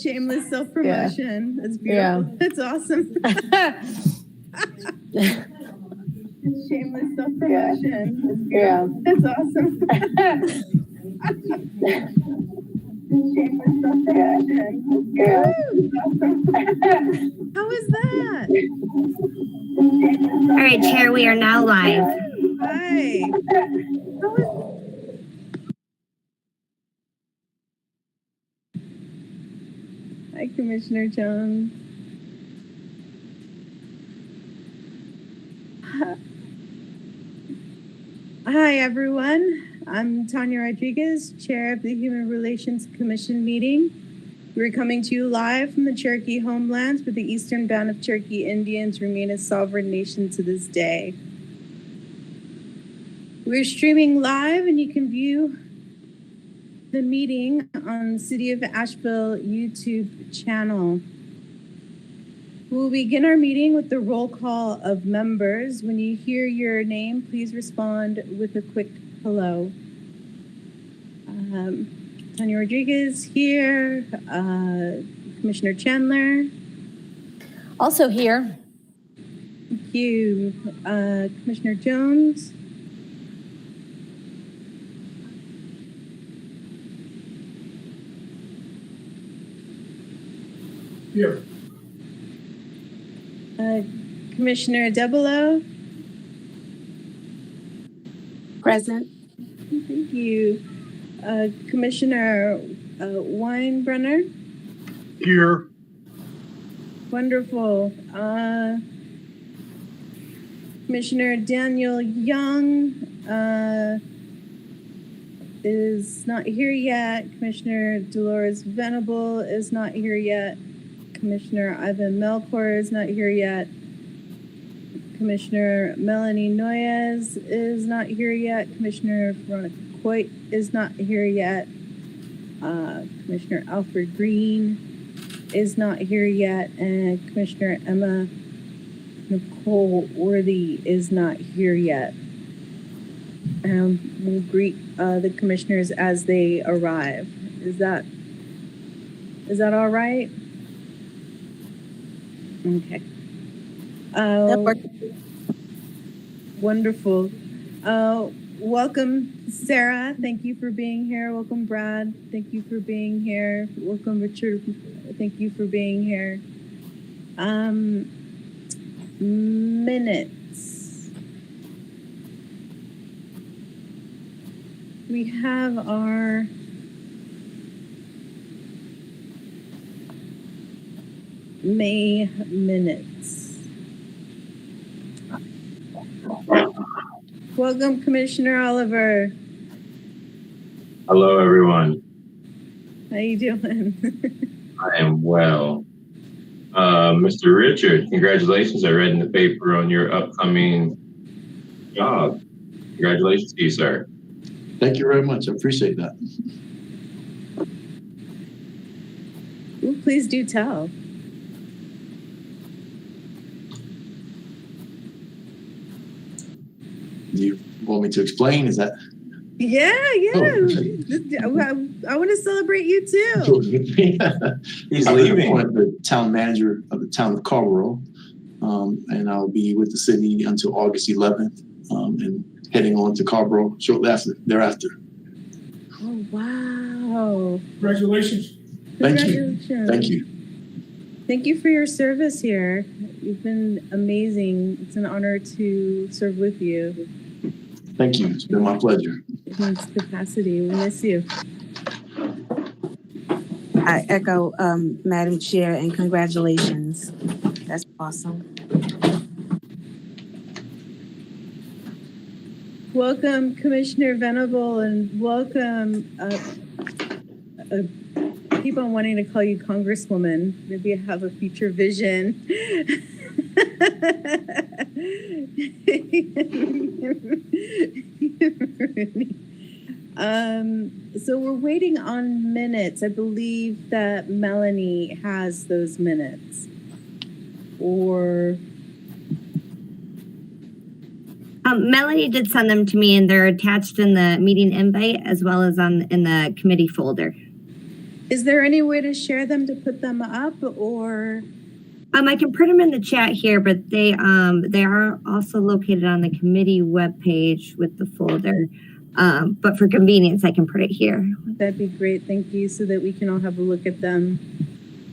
Shameless self-promotion. That's beautiful. Yeah. That's awesome. Shameless self-promotion. Yeah. That's awesome. Shameless self-promotion. Yeah. How is that? All right, Chair, we are now live. Hi. How is Hi, Commissioner Jones. Hi, everyone. I'm Tanya Rodriguez, Chair of the Human Relations Commission meeting. We're coming to you live from the Cherokee homelands, where the eastern band of Cherokee Indians remain a sovereign nation to this day. We're streaming live, and you can view the meeting on the City of Asheville YouTube channel. We'll begin our meeting with the roll call of members. When you hear your name, please respond with a quick hello. Tanya Rodriguez here, Commissioner Chandler. Also here. Thank you. Commissioner Jones. Here. Commissioner Debolo. Present. Thank you. Commissioner Weinbrenner. Here. Wonderful. Commissioner Daniel Young is not here yet. Commissioner Dolores Venable is not here yet. Commissioner Ivan Melchor is not here yet. Commissioner Melanie Noyes is not here yet. Commissioner Veronica Coit is not here yet. Commissioner Alfred Green is not here yet. And Commissioner Emma Nicole Worthy is not here yet. We'll greet the commissioners as they arrive. Is that all right? Okay. Wonderful. Welcome, Sarah. Thank you for being here. Welcome, Brad. Thank you for being here. Welcome, Richard. Thank you for being here. Minutes. We have our May minutes. Welcome, Commissioner Oliver. Hello, everyone. How you doing? I am well. Mr. Richard, congratulations. I read in the paper on your upcoming job. Congratulations to you, sir. Thank you very much. I appreciate that. Ooh, please do tell. Do you want me to explain? Is that? Yeah. Oh. I want to celebrate you too. He's I'm leaving. the town manager of the town of Carrboro, and I'll be with the city until August 11th, and heading on to Carrboro shortly thereafter. Oh, wow. Congratulations. Congratulations. Thank you. Thank you for your service here. You've been amazing. It's an honor to serve with you. Thank you. It's been my pleasure. In its capacity. We miss you. I echo Madam Chair, and congratulations. That's awesome. Welcome, Commissioner Venable, and welcome. I keep on wanting to call you Congresswoman. Maybe I have a future vision. So we're waiting on minutes. I believe that Melanie has those minutes. Or Melanie did send them to me, and they're attached in the meeting invite as well as in the committee folder. Is there any way to share them to put them up, or? I can print them in the chat here, but they are also located on the committee webpage with the folder. But for convenience, I can put it here. That'd be great. Thank you, so that we can all have a look at them.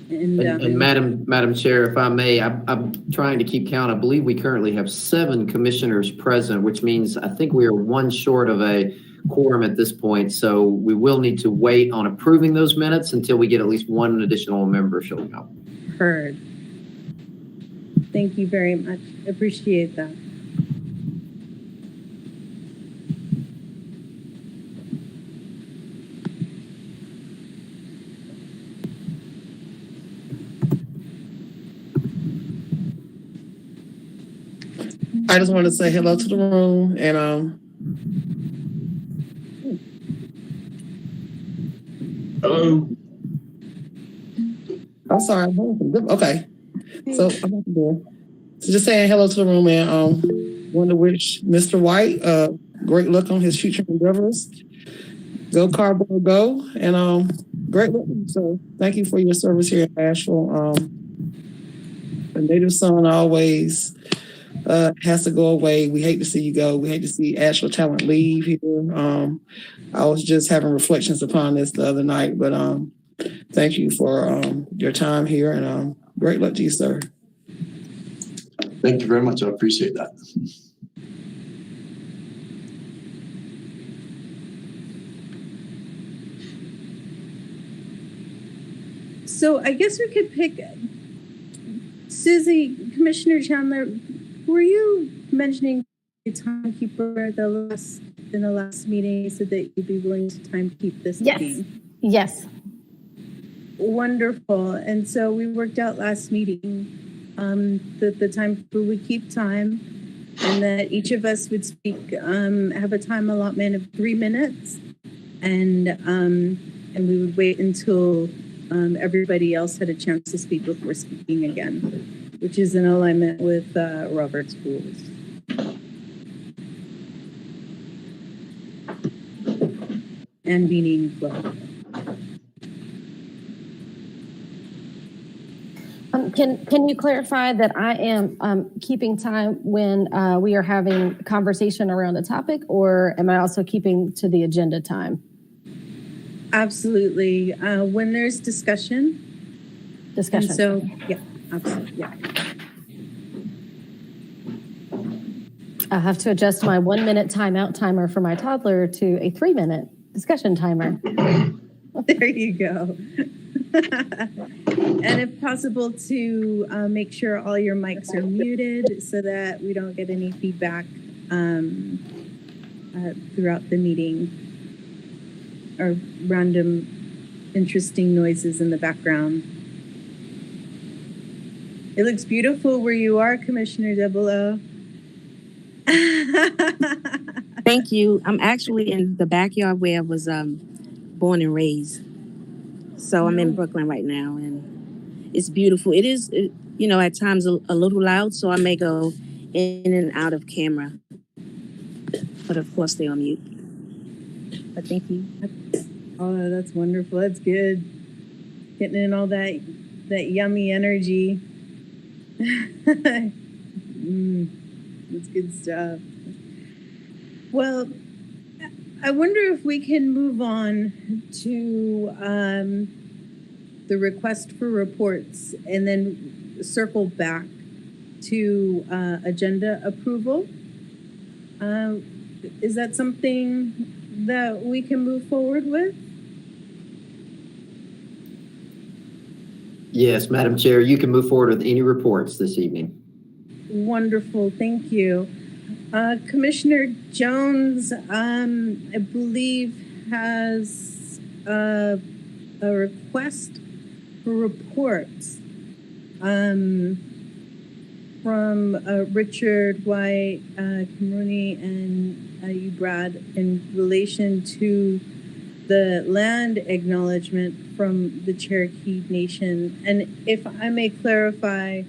And Madam Chair, if I may, I'm trying to keep count. I believe we currently have 7 commissioners present, which means I think we are one short of a quorum at this point. So we will need to wait on approving those minutes until we get at least one additional member showing up. heard. Thank you very much. Appreciate that. I just want to say hello to the room and Hello. I'm sorry. Okay. So I'm at the door. So just saying hello to the room and want to wish Mr. White great luck on his future endeavors. Go Cardboard Go, and great luck. So thank you for your service here in Asheville. The native son always has to go away. We hate to see you go. We hate to see Asheville talent leave here. I was just having reflections upon this the other night, but thank you for your time here, and great luck to you, sir. Thank you very much. I appreciate that. So I guess we could pick Susie, Commissioner Chandler. Were you mentioning a timekeeper in the last meeting? You said that you'd be willing to timekeep this meeting. Yes. Wonderful. And so we worked out last meeting that the timekeeper would keep time, and that each of us would speak, have a time allotment of 3 minutes, and we would wait until everybody else had a chance to speak before speaking again, which is in alignment with Robert's rules. And meaning flow. Can you clarify that I am keeping time when we are having conversation around a topic, or am I also keeping to the agenda time? Absolutely. When there's discussion. Discussion. And so, yeah, absolutely. Yeah. I have to adjust my 1 minute timeout timer for my toddler to a 3 minute discussion timer. There you go. And if possible, to make sure all your mics are muted so that we don't get any feedback throughout the meeting, or random interesting noises in the background. It looks beautiful where you are, Commissioner Double-O. Thank you. I'm actually in the backyard where I was born and raised. So I'm in Brooklyn right now, and it's beautiful. It is, at times a little loud, so I may go in and out of camera. But of course, stay on mute. But thank you. Oh, that's wonderful. That's good. Getting in all that yummy energy. That's good stuff. Well, I wonder if we can move on to the request for reports and then circle back to agenda approval. Is that something that we can move forward with? Yes, Madam Chair, you can move forward with any reports this evening. Wonderful, thank you. Commissioner Jones, I believe, has a request for reports from Richard White, Cameroni, and you, Brad, in relation to the land acknowledgement from the Cherokee Nation. And if I may clarify,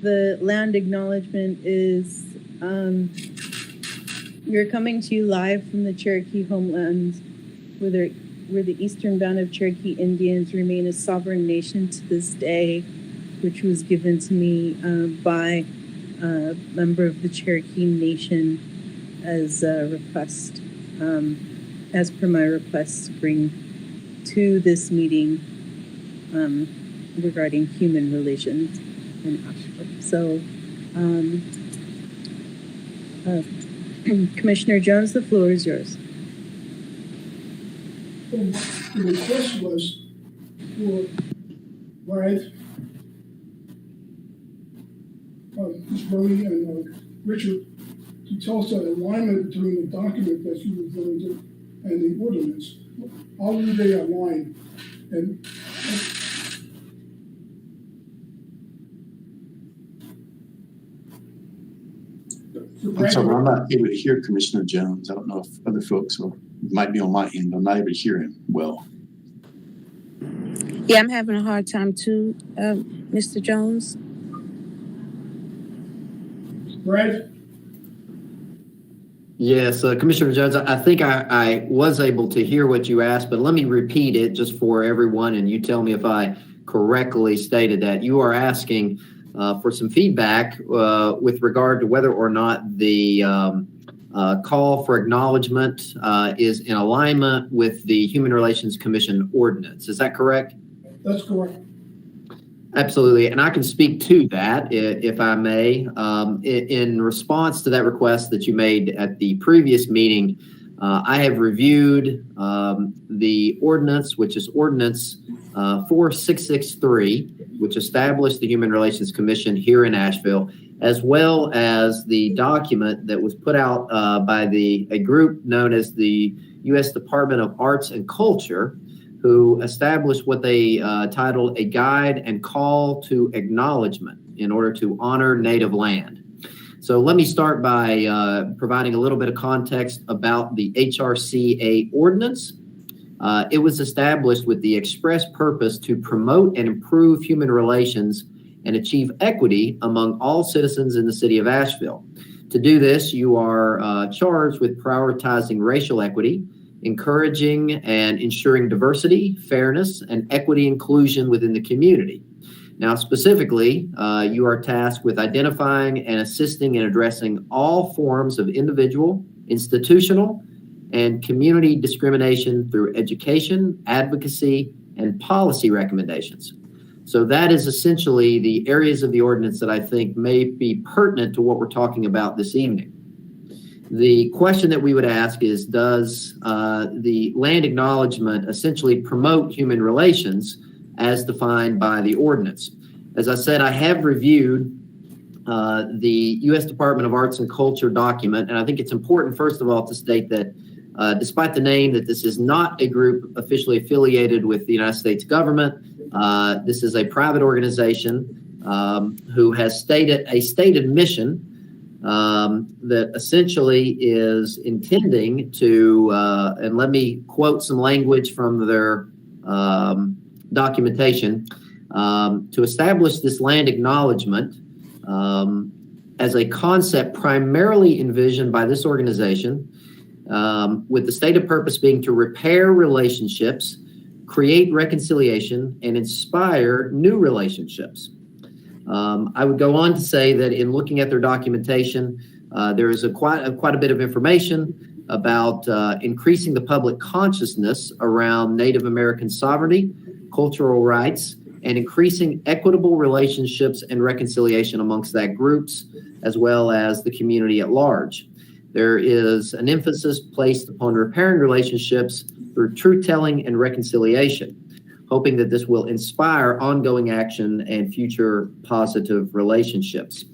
the land acknowledgement is we're coming to you live from the Cherokee homeland, where where the eastern band of Cherokee Indians remain a sovereign nation to this day, which was given to me by a member of the Cherokee Nation as a request, as per my request to bring to this meeting regarding human relations in Asheville. So, Commissioner Jones, the floor is yours. The request was for Brad, Ms. Bernie, and Richard to tell us the alignment between the document that you referred to and the ordinance. How do they align? And I'm sorry, I'm not able to hear Commissioner Jones. I don't know if other folks are, it might be on my end. I'm not able to hear him well. Yeah, I'm having a hard time too, Mr. Jones. Brad? Yes, Commissioner Jones, I think I was able to hear what you asked, but let me repeat it just for everyone, and you tell me if I correctly stated that. You are asking for some feedback with regard to whether or not the call for acknowledgement is in alignment with the Human Relations Commission ordinance. Is that correct? That's correct. Absolutely, and I can speak to that if I may. In response to that request that you made at the previous meeting, I have reviewed the ordinance, which is Ordinance 4663, which established the Human Relations Commission here in Asheville, as well as the document that was put out by a group known as the U.S. Department of Arts and Culture, who established what they titled a guide and call to acknowledgement in order to honor native land. So let me start by providing a little bit of context about the HRCA ordinance. It was established with the express purpose to promote and improve human relations and achieve equity among all citizens in the city of Asheville. To do this, you are charged with prioritizing racial equity, encouraging and ensuring diversity, fairness, and equity inclusion within the community. Now, specifically, you are tasked with identifying and assisting in addressing all forms of individual, institutional, and community discrimination through education, advocacy, and policy recommendations. So that is essentially the areas of the ordinance that I think may be pertinent to what we're talking about this evening. The question that we would ask is, does the land acknowledgement essentially promote human relations as defined by the ordinance? As I said, I have reviewed the U.S. Department of Arts and Culture document, and I think it's important, first of all, to state that despite the name, that this is not a group officially affiliated with the United States government. This is a private organization who has stated a stated mission that essentially is intending to, and let me quote some language from their documentation, to establish this land acknowledgement as a concept primarily envisioned by this organization, with the stated purpose being to repair relationships, create reconciliation, and inspire new relationships. I would go on to say that in looking at their documentation, there is quite a bit of information about increasing the public consciousness around Native American sovereignty, cultural rights, and increasing equitable relationships and reconciliation amongst that groups, as well as the community at large. There is an emphasis placed upon repairing relationships through truth-telling and reconciliation, hoping that this will inspire ongoing action and future positive relationships.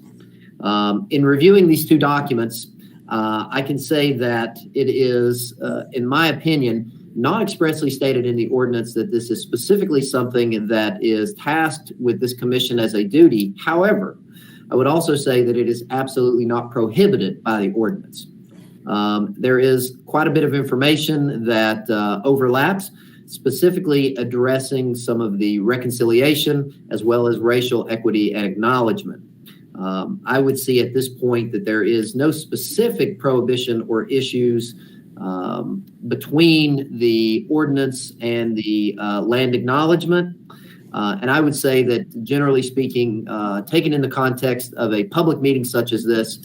In reviewing these two documents, I can say that it is, in my opinion, not expressly stated in the ordinance that this is specifically something that is tasked with this commission as a duty. However, I would also say that it is absolutely not prohibited by the ordinance. There is quite a bit of information that overlaps, specifically addressing some of the reconciliation as well as racial equity and acknowledgement. I would see at this point that there is no specific prohibition or issues between the ordinance and the land acknowledgement. And I would say that generally speaking, taken in the context of a public meeting such as this,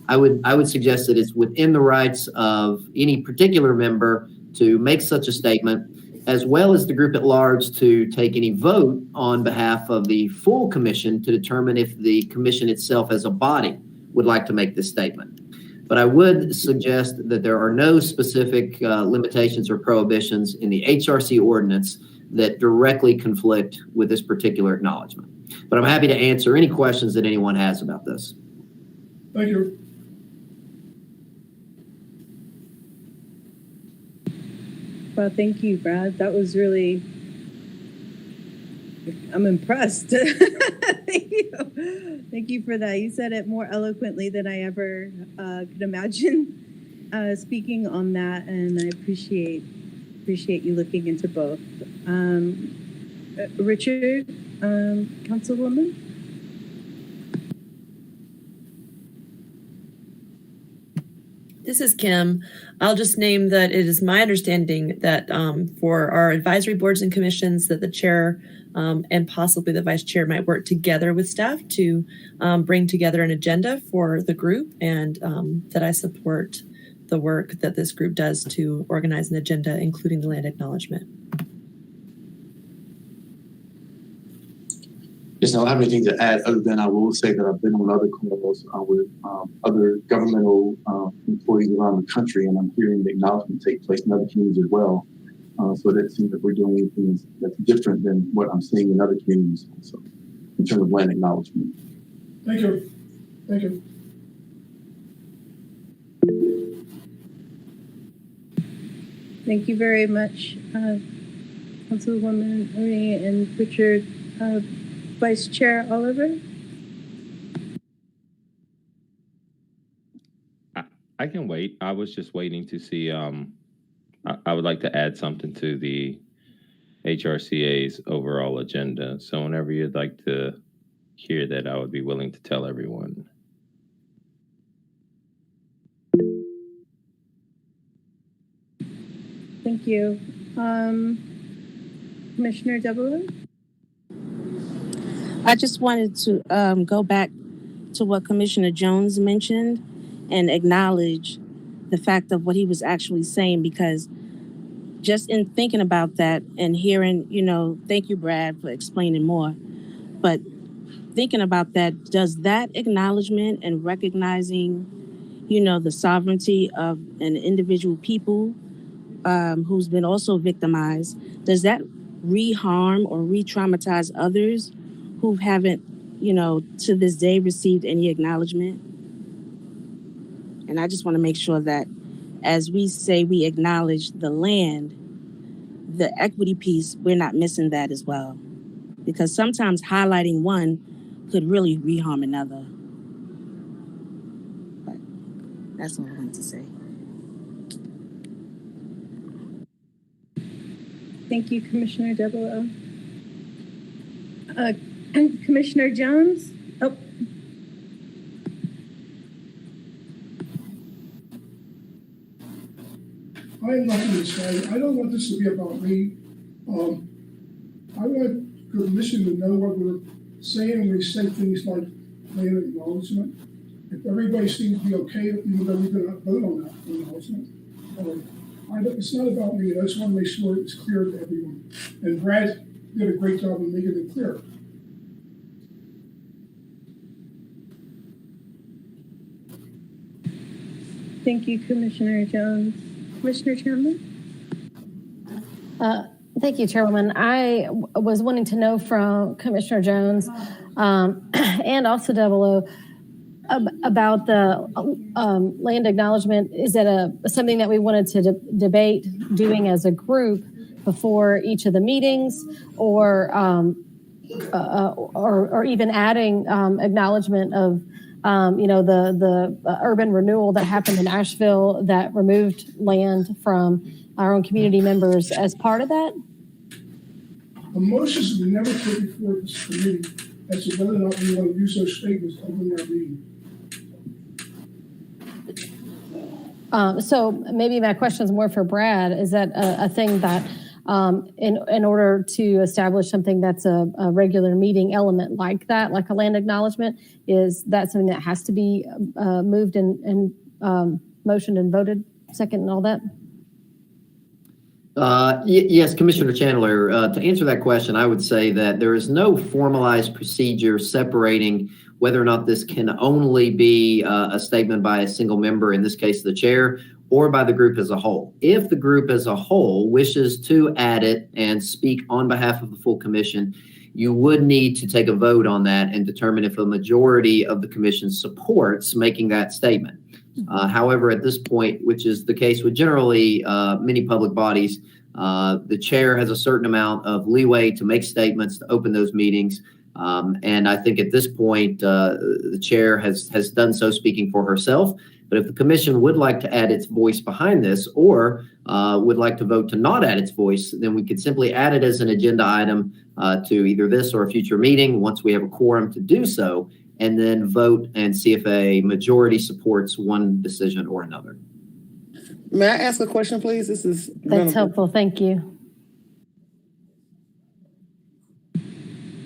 I would suggest that it's within the rights of any particular member to make such a statement, as well as the group at large to take any vote on behalf of the full commission to determine if the commission itself as a body would like to make this statement. But I would suggest that there are no specific limitations or prohibitions in the HRC ordinance that directly conflict with this particular acknowledgement. But I'm happy to answer any questions that anyone has about this. Thank you. Well, thank you, Brad. That was really, I'm impressed. Thank you. Thank you for that. You said it more eloquently than I ever could imagine speaking on that, and I appreciate you looking into both. Richard, Councilwoman? This is Kim. I'll just name that it is my understanding that for our advisory boards and commissions that the chair and possibly the vice chair might work together with staff to bring together an agenda for the group, and that I support the work that this group does to organize an agenda, including the land acknowledgement. Yes, I don't have anything to add other than I will say that I've been on other calls with other governmental employees around the country, and I'm hearing the acknowledgement take place in other communities as well. So that seems that we're doing things that's different than what I'm seeing in other communities also, in terms of land acknowledgement. Thank you. Thank you. Thank you very much, Councilwoman Marie and Richard. Vice Chair Oliver? I can wait. I was just waiting to see. I would like to add something to the HRCA's overall agenda. So whenever you'd like to hear that, I would be willing to tell everyone. Thank you. Commissioner Devereaux? I just wanted to go back to what Commissioner Jones mentioned and acknowledge the fact of what he was actually saying, because just in thinking about that and hearing, thank you, Brad, for explaining more, but thinking about that, does that acknowledgement and recognizing, the sovereignty of an individual people who's been also victimized, does that re-harm or re-traumatize others who haven't, to this day received any acknowledgement? And I just want to make sure that as we say we acknowledge the land, the equity piece, we're not missing that as well. Because sometimes highlighting one could really re-harm another. But that's all I want to say. Thank you, Commissioner Devereaux. Commissioner Jones? Oh. I am not going to say, I don't want this to be about me. I want the commission to know what we're saying when we say things like land acknowledgement. If everybody seems to be okay, even though we're going to vote on that acknowledgement. It's not about me. I just want to make sure it's clear to everyone. And Brad did a great job in making it clear. Thank you, Commissioner Jones. Commissioner Chandler? Thank you, Chairwoman. I was wanting to know from Commissioner Jones and also Devereaux about the land acknowledgement. Is it something that we wanted to debate doing as a group before each of the meetings, or even adding acknowledgement of the urban renewal that happened in Asheville that removed land from our own community members as part of that? The motions we never put before this committee as to whether or not we want to use those statements open our meeting. So maybe my question is more for Brad. Is that a thing that in order to establish something that's a regular meeting element like that, like a land acknowledgement, is that something that has to be moved and motioned and voted second and all that? Yes, Commissioner Chandler, to answer that question, I would say that there is no formalized procedure separating whether or not this can only be a statement by a single member, in this case, the chair, or by the group as a whole. If the group as a whole wishes to add it and speak on behalf of the full commission, you would need to take a vote on that and determine if a majority of the commission supports making that statement. However, at this point, which is the case with generally many public bodies, the chair has a certain amount of leeway to make statements to open those meetings. And I think at this point, the chair has done so speaking for herself. But if the commission would like to add its voice behind this, or would like to vote to not add its voice, then we could simply add it as an agenda item to either this or a future meeting once we have a quorum to do so, and then vote and see if a majority supports one decision or another. May I ask a question, please? That's helpful. Thank you.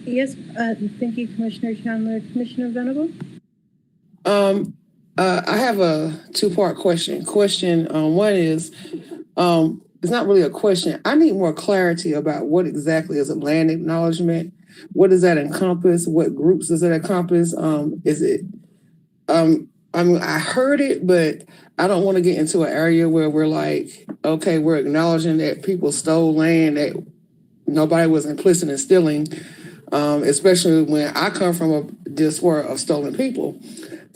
Yes, thank you, Commissioner Chandler. Commissioner Venable? I have a two-part question. One is, it's not really a question. I need more clarity about what exactly is a land acknowledgement. What does that encompass? What groups does it encompass? Is it, I mean, I heard it, but I don't want to get into an area where we're like, okay, we're acknowledging that people stole land that nobody was implicit in stealing, especially when I come from a diaspora of stolen people.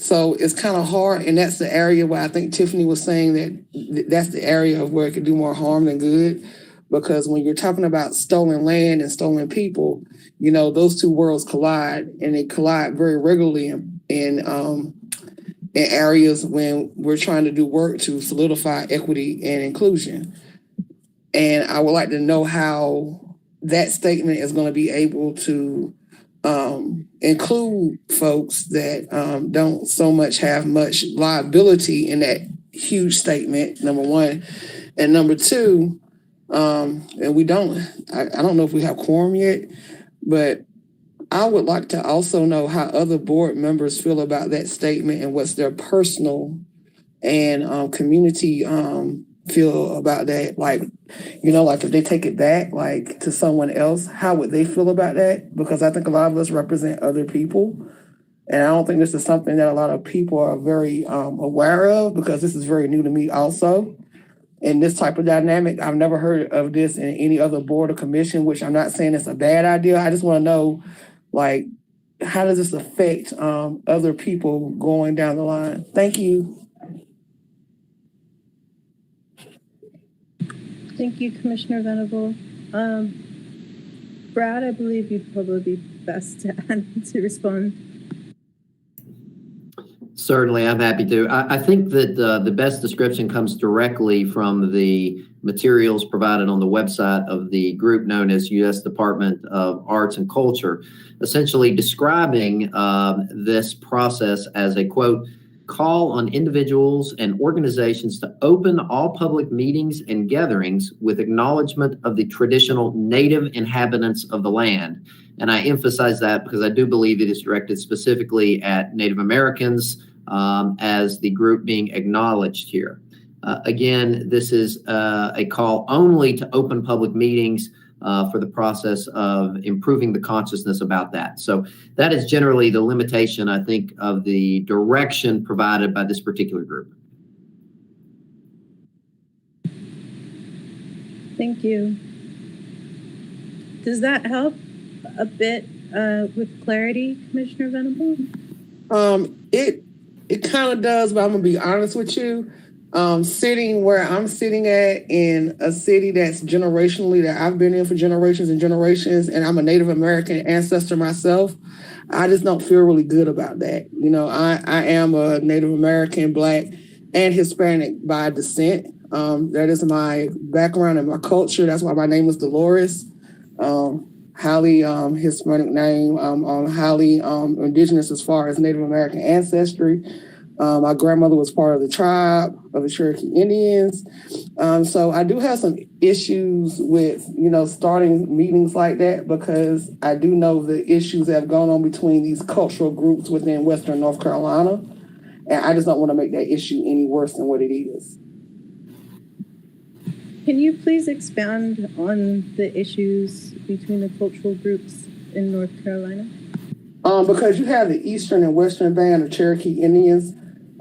So it's kind of hard, and that's the area where I think Tiffany was saying that that's the area of where it could do more harm than good, because when you're talking about stolen land and stolen people, you know, those two worlds collide, and they collide very regularly in areas when we're trying to do work to solidify equity and inclusion. And I would like to know how that statement is going to be able to include folks that don't so much have much liability in that huge statement, number one. And number two, and I don't know if we have quorum yet, but I would like to also know how other board members feel about that statement and what's their personal and community feel about that. Like, you know, like if they take it back, like to someone else, how would they feel about that? Because I think a lot of us represent other people. And I don't think this is something that a lot of people are very aware of, because this is very new to me also. And this type of dynamic, I've never heard of this in any other board or commission, which I'm not saying it's a bad idea. I just want to know, like, how does this affect other people going down the line? Thank you. Thank you, Commissioner Venable. Brad, I believe you'd probably be best to respond. Certainly, I'm happy to. I think that the best description comes directly from the materials provided on the website of the group known as U.S. Department of Arts and Culture, essentially describing this process as a, quote, call on individuals and organizations to open all public meetings and gatherings with acknowledgement of the traditional native inhabitants of the land. And I emphasize that because I do believe it is directed specifically at Native Americans as the group being acknowledged here. Again, this is a call only to open public meetings for the process of improving the consciousness about that. So that is generally the limitation, I think, of the direction provided by this particular group. Thank you. Does that help a bit with clarity, Commissioner Venable? It kind of does, but I'm gonna be honest with you. Sitting where I'm sitting at in a city that's generationally, that I've been in for generations and generations, and I'm a Native American ancestor myself, I just don't feel really good about that. You know, I am a Native American, Black, and Hispanic by descent. That is my background and my culture. That's why my name is Dolores. Highly Hispanic name, highly indigenous as far as Native American ancestry. My grandmother was part of the tribe of the Cherokee Indians. So I do have some issues with, starting meetings like that, because I do know the issues that have gone on between these cultural groups within Western North Carolina. And I just don't want to make that issue any worse than what it is. Can you please expound on the issues between the cultural groups in North Carolina? Because you have the Eastern and Western Band of Cherokee Indians.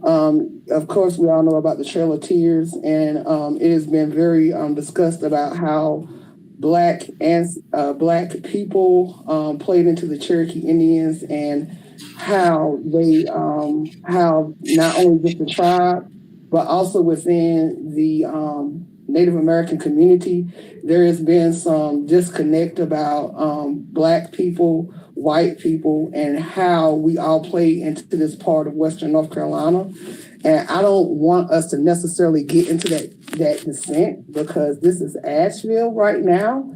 Of course, we all know about the Trail of Tears, and it has been very discussed about how Black people played into the Cherokee Indians, and how they, how not only just the tribe, but also within the Native American community, there has been some disconnect about Black people, white people, and how we all play into this part of Western North Carolina. And I don't want us to necessarily get into that dissent, because this is Asheville right now.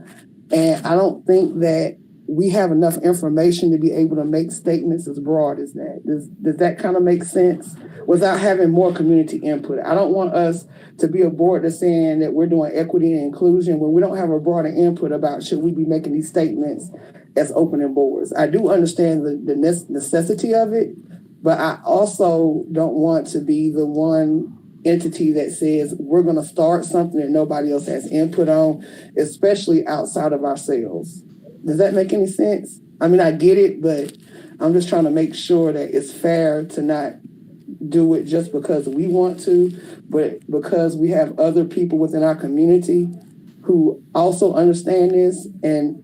And I don't think that we have enough information to be able to make statements as broad as that. Does that kind of make sense? Without having more community input. I don't want us to be a board that's saying that we're doing equity and inclusion when we don't have a broader input about should we be making these statements as opening boards. I do understand the necessity of it, but I also don't want to be the one entity that says we're going to start something that nobody else has input on, especially outside of ourselves. Does that make any sense? I mean, I get it, but I'm just trying to make sure that it's fair to not do it just because we want to, but because we have other people within our community who also understand this and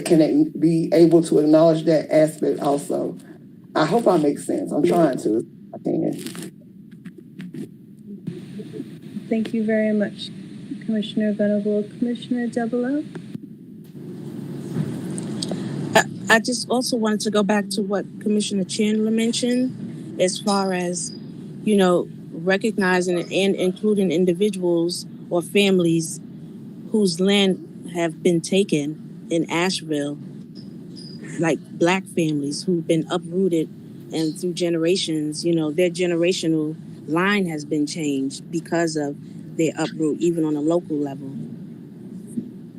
can be able to acknowledge that aspect also. I hope I make sense. I'm trying to. I can. Thank you very much, Commissioner Venable. Commissioner Devereaux? I just also wanted to go back to what Commissioner Chandler mentioned as far as, recognizing and including individuals or families whose land have been taken in Asheville, like Black families who've been uprooted, and through generations, their generational line has been changed because of their uproot, even on a local level.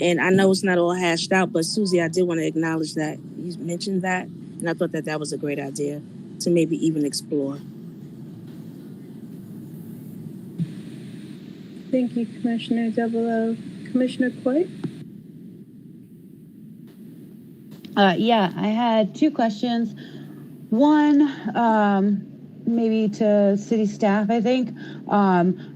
And I know it's not all hashed out, but Susie, I did want to acknowledge that you mentioned that, and I thought that was a great idea to maybe even explore. Thank you, Commissioner Devereaux. Commissioner Floyd? Yeah, I had two questions. One, maybe to city staff, I think.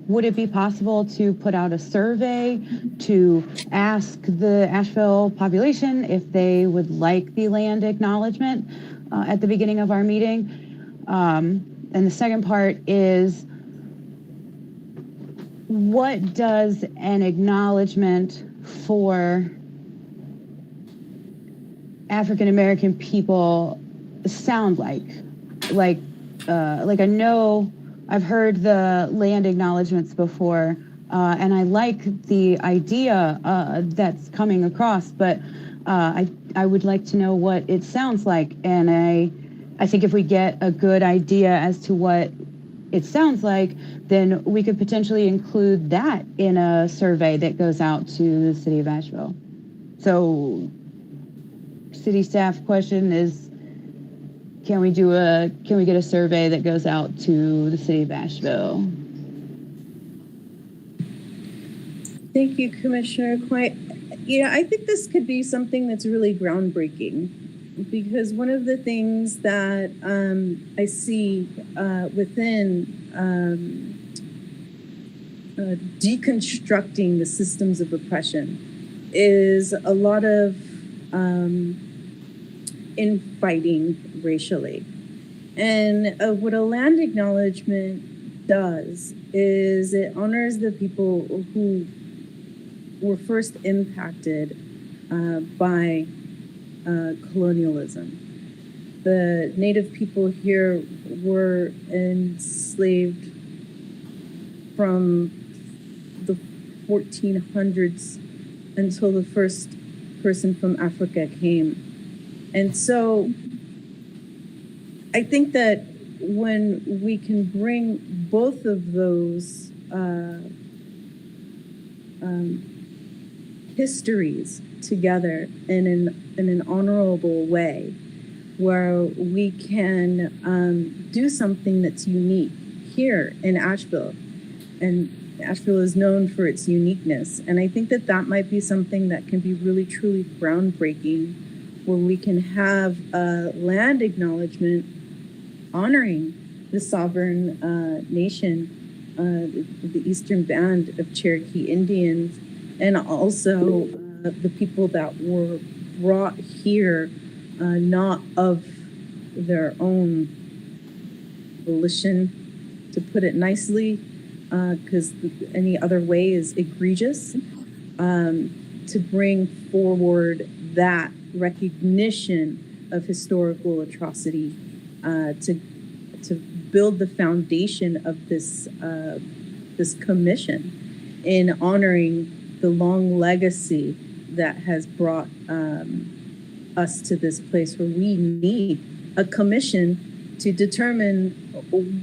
Would it be possible to put out a survey to ask the Asheville population if they would like the land acknowledgement at the beginning of our meeting? And the second part is, what does an acknowledgement for African American people sound like? Like I know I've heard the land acknowledgements before, and I like the idea that's coming across, but I would like to know what it sounds like. And I think if we get a good idea as to what it sounds like, then we could potentially include that in a survey that goes out to the city of Asheville. So city staff question is, can we get a survey that goes out to the city of Asheville? Thank you, Commissioner White. I think this could be something that's really groundbreaking, because one of the things that I see within deconstructing the systems of oppression is a lot of infighting racially. And what a land acknowledgement does is it honors the people who were first impacted by colonialism. The Native people here were enslaved from the 1400s until the first person from Africa came. And so I think that when we can bring both of those histories together in an honorable way, where we can do something that's unique here in Asheville. And Asheville is known for its uniqueness. And I think that that might be something that can be really, truly groundbreaking, where we can have a land acknowledgement honoring the sovereign nation, the Eastern Band of Cherokee Indians, and also the people that were brought here not of their own volition, to put it nicely, because any other way is egregious, to bring forward that recognition of historical atrocity, to build the foundation of this this commission in honoring the long legacy that has brought us to this place where we need a commission to determine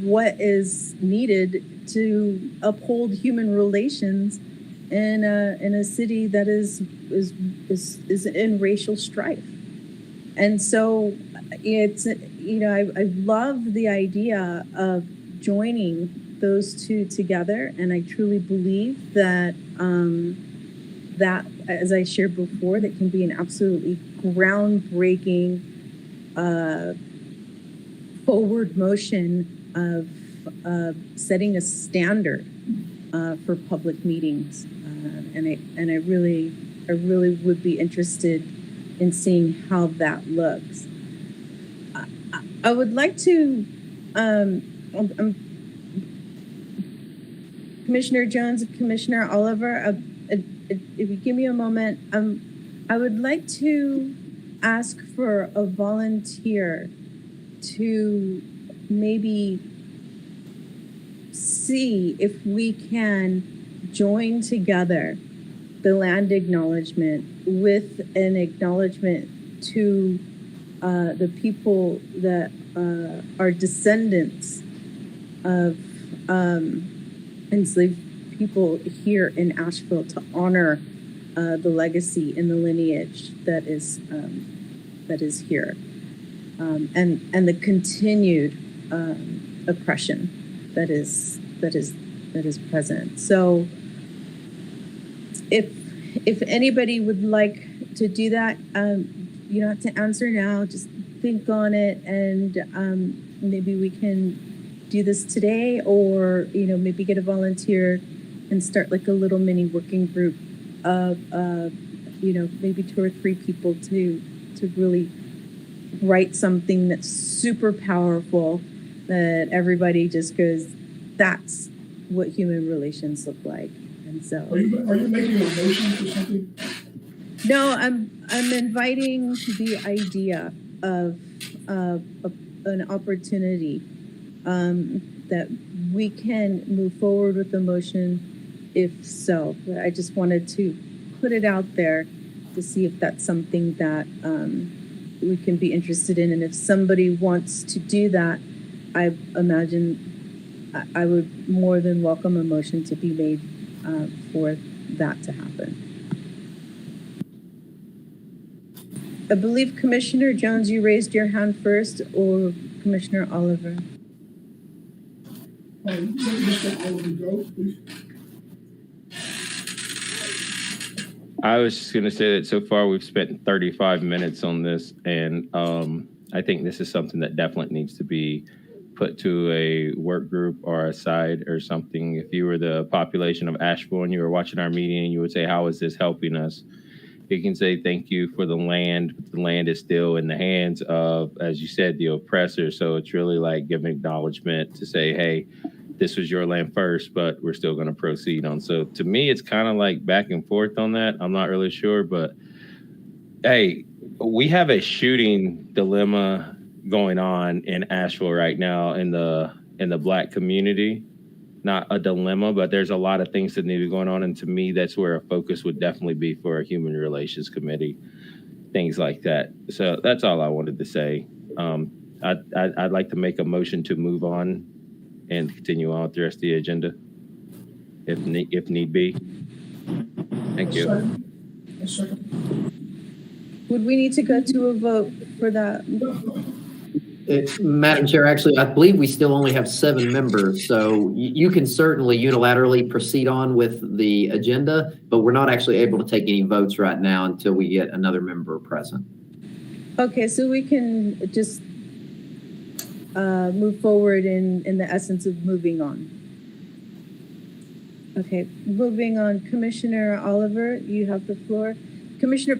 what is needed to uphold human relations in a city that is in racial strife. And so it's, you know, I love the idea of joining those two together, and I truly believe that that, as I shared before, that can be an absolutely groundbreaking forward motion of setting a standard for public meetings, and I really would be interested in seeing how that looks. I would like to, Commissioner Jones and Commissioner Oliver, if you give me a moment, I would like to ask for a volunteer to maybe see if we can join together the land acknowledgement with an acknowledgement to the people that are descendants of enslaved people here in Asheville, to honor the legacy and the lineage that is here, and the continued oppression that is present. So if anybody would like to do that, you don't have to answer now, just think on it, and maybe we can do this today, or maybe get a volunteer and start like a little mini working group of maybe 2 or 3 people to really write something that's super powerful, that everybody just goes, that's what human relations look like. And so are you making a motion for something? No, I'm inviting the idea of an opportunity that we can move forward with the motion, if so. But I just wanted to put it out there to see if that's something that we can be interested in. And if somebody wants to do that, I imagine I would more than welcome a motion to be made for that to happen. I believe Commissioner Jones, you raised your hand first, or Commissioner Oliver? Mr. Oliver, go, please. I was just going to say that so far we've spent 35 minutes on this, and I think this is something that definitely needs to be put to a work group or a side or something. If you were the population of Asheville and you were watching our meeting, you would say, how is this helping us? You can say thank you for the land, but the land is still in the hands of, as you said, the oppressor. So it's really like giving acknowledgement to say, hey, this was your land first, but we're still going to proceed on. So to me, it's kind of like back and forth on that. I'm not really sure, but hey, we have a shooting dilemma going on in Asheville right now in the Black community. Not a dilemma, but there's a lot of things that need to be going on. And to me, that's where a focus would definitely be for a human relations committee, things like that. So that's all I wanted to say. I'd like to make a motion to move on and continue on with the rest of the agenda, if need be. Thank you. A second. Would we need to go to a vote for that? Madam Chair, actually, I believe we still only have 7 members, so you can certainly unilaterally proceed on with the agenda, but we're not actually able to take any votes right now until we get another member present. Okay, so we can just move forward in the essence of moving on. Okay, moving on. Commissioner Oliver, you have the floor. Commissioner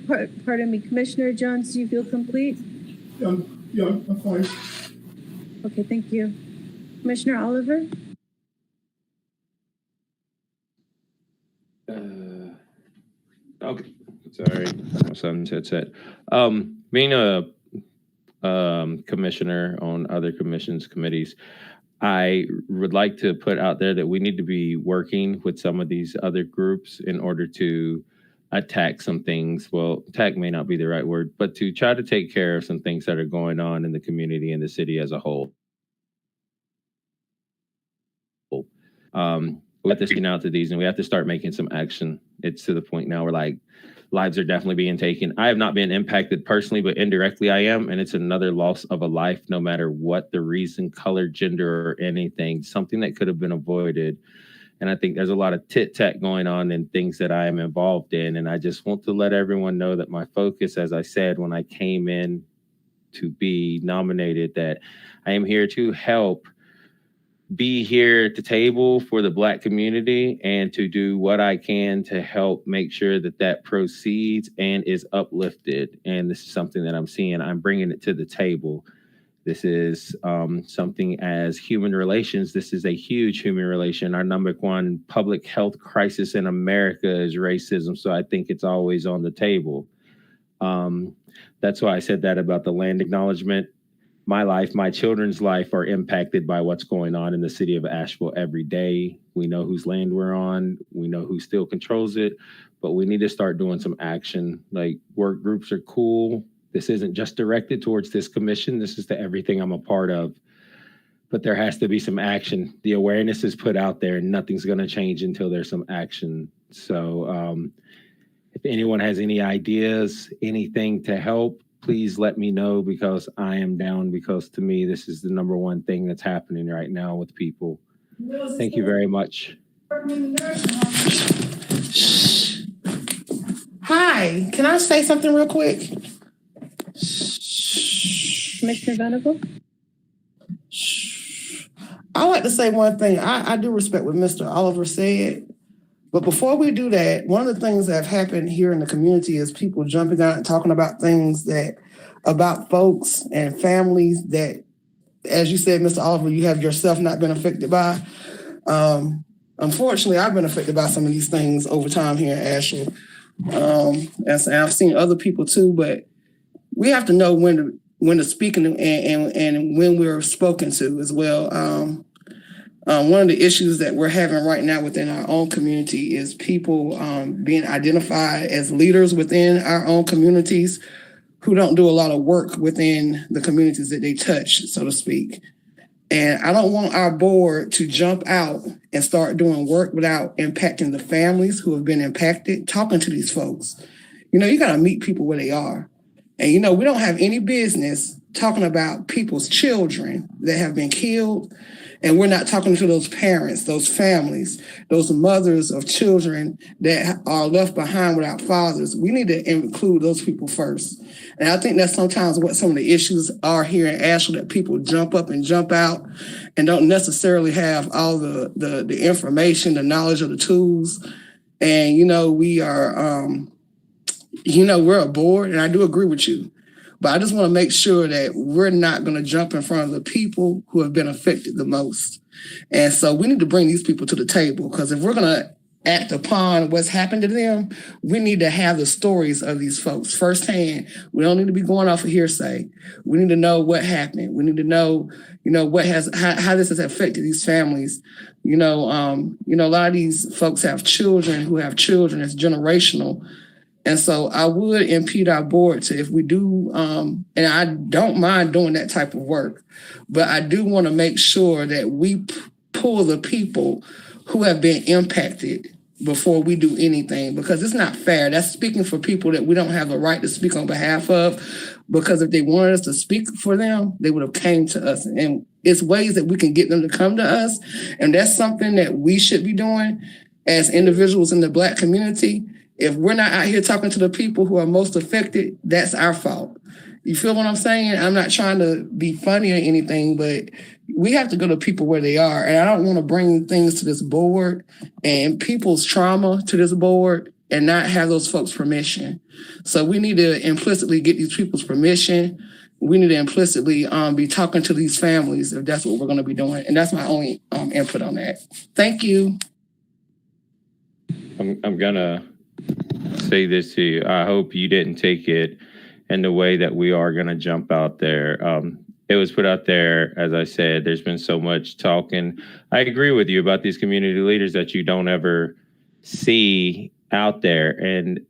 Jones, do you feel complete? Yeah, I'm fine. Okay, thank you. Commissioner Oliver? Okay, sorry, my son's headset. Being a commissioner on other commissions, committees, I would like to put out there that we need to be working with some of these other groups in order to attack some things. Well, attack may not be the right word, but to try to take care of some things that are going on in the community and the city as a whole. We have to speak out to these and we have to start making some action. It's to the point now where like lives are definitely being taken. I have not been impacted personally, but indirectly I am. And it's another loss of a life, no matter what the reason, color, gender, or anything, something that could have been avoided. And I think there's a lot of tit-tat going on in things that I am involved in. And I just want to let everyone know that my focus, as I said, when I came in to be nominated, that I am here to help be here at the table for the Black community and to do what I can to help make sure that that proceeds and is uplifted. And this is something that I'm seeing. I'm bringing it to the table. This is something as human relations. This is a huge human relation. Our number one public health crisis in America is racism. So I think it's always on the table. That's why I said that about the land acknowledgement. My life, my children's life are impacted by what's going on in the city of Asheville every day. We know whose land we're on. We know who still controls it, but we need to start doing some action. Like, work groups are cool. This isn't just directed towards this commission. This is to everything I'm a part of, but there has to be some action. The awareness is put out there and nothing's going to change until there's some action. So if anyone has any ideas, anything to help, please let me know, because I am down, because to me, this is the number one thing that's happening right now with people. Thank you very much. Hi, can I say something real quick? Commissioner Venable? I like to say one thing. I do respect what Mr. Oliver said. But before we do that, one of the things that have happened here in the community is people jumping out and talking about things about folks and families that, as you said, Mr. Oliver, you have yourself not been affected by. Unfortunately, I've been affected by some of these things over time here in Asheville. And I've seen other people too, but we have to know when to speak and when we're spoken to as well. One of the issues that we're having right now within our own community is people being identified as leaders within our own communities who don't do a lot of work within the communities that they touch, so to speak. And I don't want our board to jump out and start doing work without impacting the families who have been impacted, talking to these folks. You know, you got to meet people where they are. And, you know, we don't have any business talking about people's children that have been killed. And we're not talking to those parents, those families, those mothers of children that are left behind without fathers. We need to include those people first. And I think that's sometimes what some of the issues are here in Asheville, that people jump up and jump out and don't necessarily have all the information, the knowledge of the tools. And, you know, we are, we're a board, and I do agree with you. But I just want to make sure that we're not going to jump in front of the people who have been affected the most. And so we need to bring these people to the table, because if we're going to act upon what's happened to them, we need to have the stories of these folks firsthand. We don't need to be going off of hearsay. We need to know what happened. We need to know, how this has affected these families. A lot of these folks have children who have children. It's generational. And so I would impede our board to, if we do, and I don't mind doing that type of work, but I do want to make sure that we pull the people who have been impacted before we do anything, because it's not fair. That's speaking for people that we don't have the right to speak on behalf of, because if they wanted us to speak for them, they would have came to us. And it's ways that we can get them to come to us. And that's something that we should be doing as individuals in the Black community. If we're not out here talking to the people who are most affected, that's our fault. You feel what I'm saying? I'm not trying to be funny or anything, but we have to go to people where they are. And I don't want to bring things to this board and people's trauma to this board and not have those folks' permission. So we need to implicitly get these people's permission. We need to implicitly be talking to these families if that's what we're going to be doing. And that's my only input on that. Thank you. I'm going to say this to you. I hope you didn't take it in the way that we are going to jump out there. It was put out there, as I said, there's been so much talk, and I agree with you about these community leaders that you don't ever see out there. And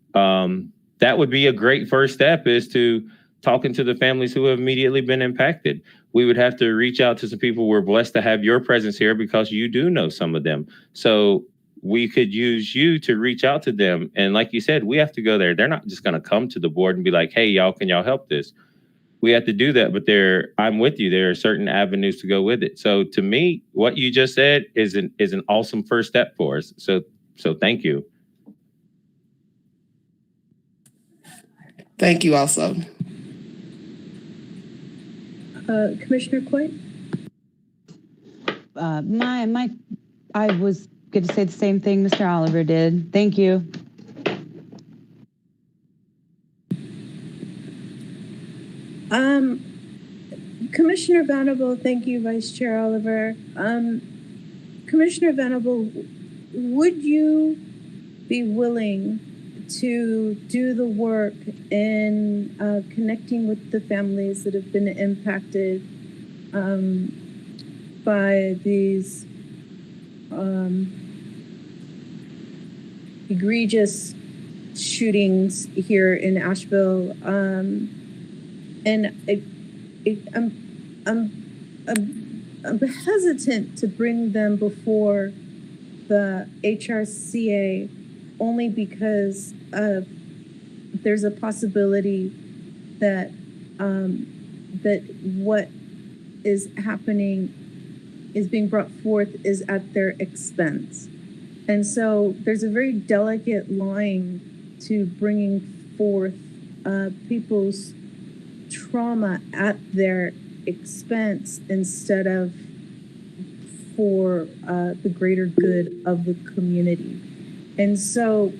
that would be a great first step, is to talking to the families who have immediately been impacted. We would have to reach out to some people. We're blessed to have your presence here because you do know some of them. So we could use you to reach out to them. And like you said, we have to go there. They're not just going to come to the board and be like, hey, y'all, can y'all help this? We have to do that. But I'm with you. There are certain avenues to go with it. So to me, what you just said is an awesome first step for us. So thank you. Thank you also. Commissioner Coit? I was going to say the same thing Mr. Oliver did. Thank you. Commissioner Venable, thank you, Vice Chair Oliver. Commissioner Venable, would you be willing to do the work in connecting with the families that have been impacted by these egregious shootings here in Asheville? And I'm hesitant to bring them before the HRCA only because there's a possibility that that what is happening is being brought forth is at their expense. And so there's a very delicate line to bringing forth people's trauma at their expense instead of for the greater good of the community. And so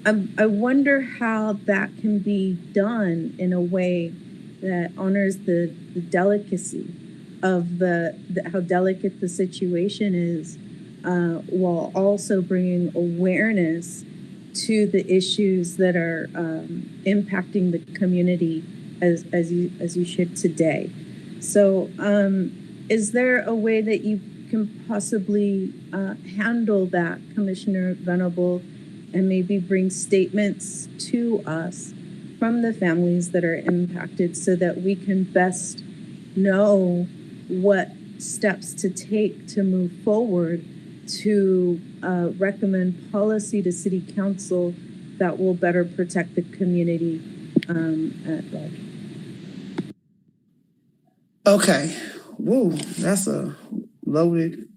I wonder how that can be done in a way that honors the delicacy of how delicate the situation is, while also bringing awareness to the issues that are impacting the community as you shared today. So is there a way that you can possibly handle that, Commissioner Venable, and maybe bring statements to us from the families that are impacted so that we can best know what steps to take to move forward to recommend policy to City Council that will better protect the community at large? Okay. Woo, that's a loaded.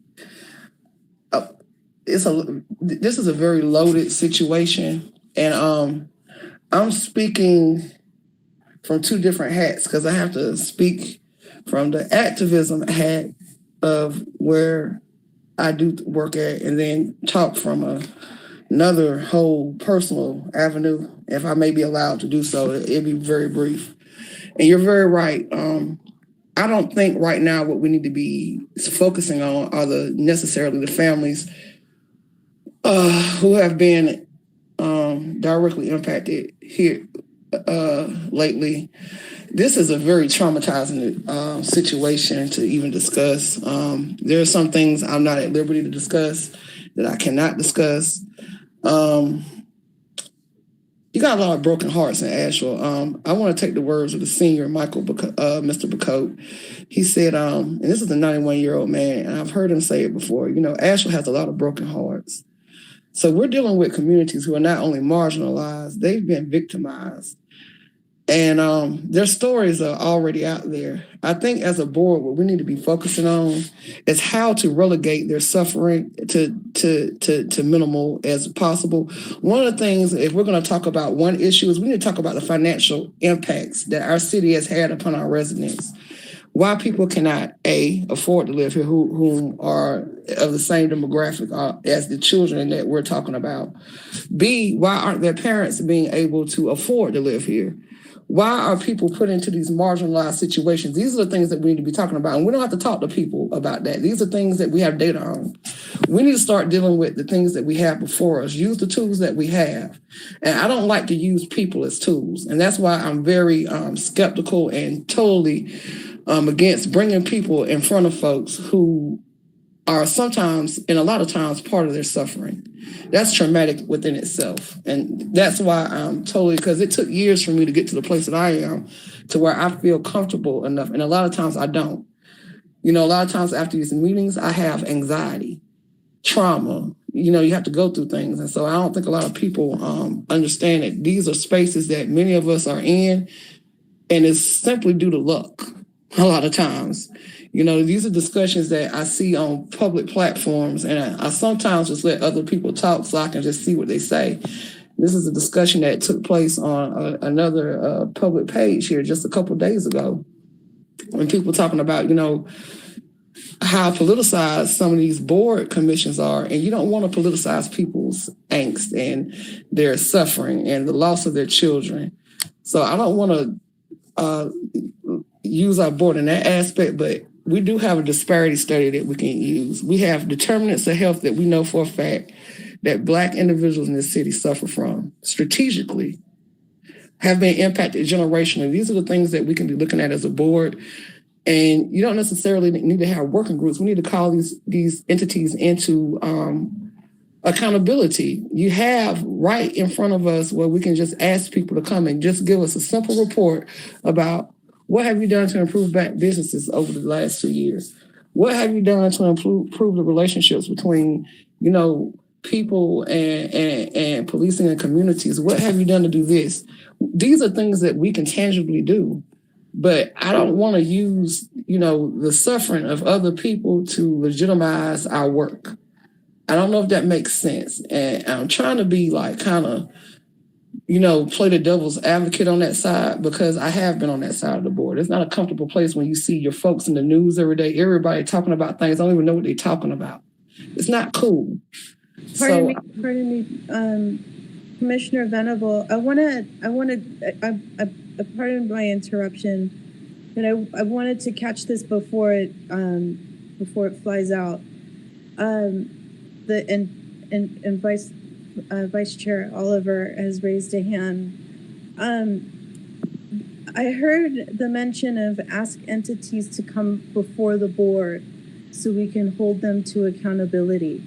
This is a very loaded situation, and I'm speaking from two different hats because I have to speak from the activism hat of where I do work at, and then talk from another whole personal avenue, if I may be allowed to do so. It'd be very brief. And you're very right. I don't think right now what we need to be focusing on are necessarily the families who have been directly impacted here lately. This is a very traumatizing situation to even discuss. There are some things I'm not at liberty to discuss that I cannot discuss. you got a lot of broken hearts in Asheville. I want to take the words of the senior, Mr. Bacote. He said, and this is a 91-year-old man, and I've heard him say it before, Asheville has a lot of broken hearts. So we're dealing with communities who are not only marginalized, they've been victimized. And their stories are already out there. I think as a board, what we need to be focusing on is how to relegate their suffering to minimal as possible. One of the things, if we're going to talk about one issue, is we need to talk about the financial impacts that our city has had upon our residents. Why people cannot, A, afford to live here, whom are of the same demographic as the children that we're talking about. B, why aren't their parents being able to afford to live here? Why are people put into these marginalized situations? These are the things that we need to be talking about. And we don't have to talk to people about that. These are things that we have data on. We need to start dealing with the things that we have before us. Use the tools that we have. And I don't like to use people as tools. And that's why I'm very skeptical and totally against bringing people in front of folks who are sometimes, and a lot of times, part of their suffering. That's traumatic within itself. And that's why I'm totally, because it took years for me to get to the place that I am, to where I feel comfortable enough. And a lot of times I don't. A lot of times after these meetings, I have anxiety, trauma. You have to go through things. And so I don't think a lot of people understand that these are spaces that many of us are in, and it's simply due to luck a lot of times. These are discussions that I see on public platforms, and I sometimes just let other people talk so I can just see what they say. This is a discussion that took place on another public page here just a couple of days ago, when people talking about, how politicized some of these board commissions are, and you don't want to politicize people's angst and their suffering and the loss of their children. So I don't want to use our board in that aspect, but we do have a disparity study that we can use. We have determinants of health that we know for a fact that Black individuals in this city suffer from strategically, have been impacted generationally. These are the things that we can be looking at as a board. And you don't necessarily need to have working groups. We need to call these entities into accountability. You have right in front of us where we can just ask people to come and just give us a simple report about what have you done to improve Black businesses over the last 2 years? What have you done to improve the relationships between, people and policing and communities? What have you done to do this? These are things that we can tangibly do. But I don't want to use, the suffering of other people to legitimize our work. I don't know if that makes sense. And I'm trying to be play the devil's advocate on that side, because I have been on that side of the board. It's not a comfortable place when you see your folks in the news every day, everybody talking about things, I don't even know what they're talking about. It's not cool. Pardon me, Commissioner Venable, I pardon my interruption, but I wanted to catch this before it flies out. Vice Chair Oliver has raised a hand. I heard the mention of ask entities to come before the board so we can hold them to accountability.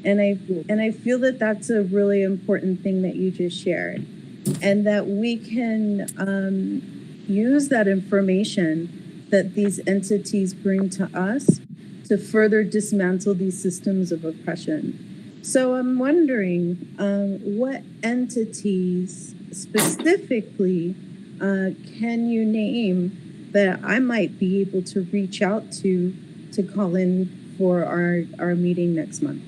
And I feel that that's a really important thing that you just shared, and that we can use that information that these entities bring to us to further dismantle these systems of oppression. So I'm wondering what entities specifically can you name that I might be able to reach out to call in for our meeting next month?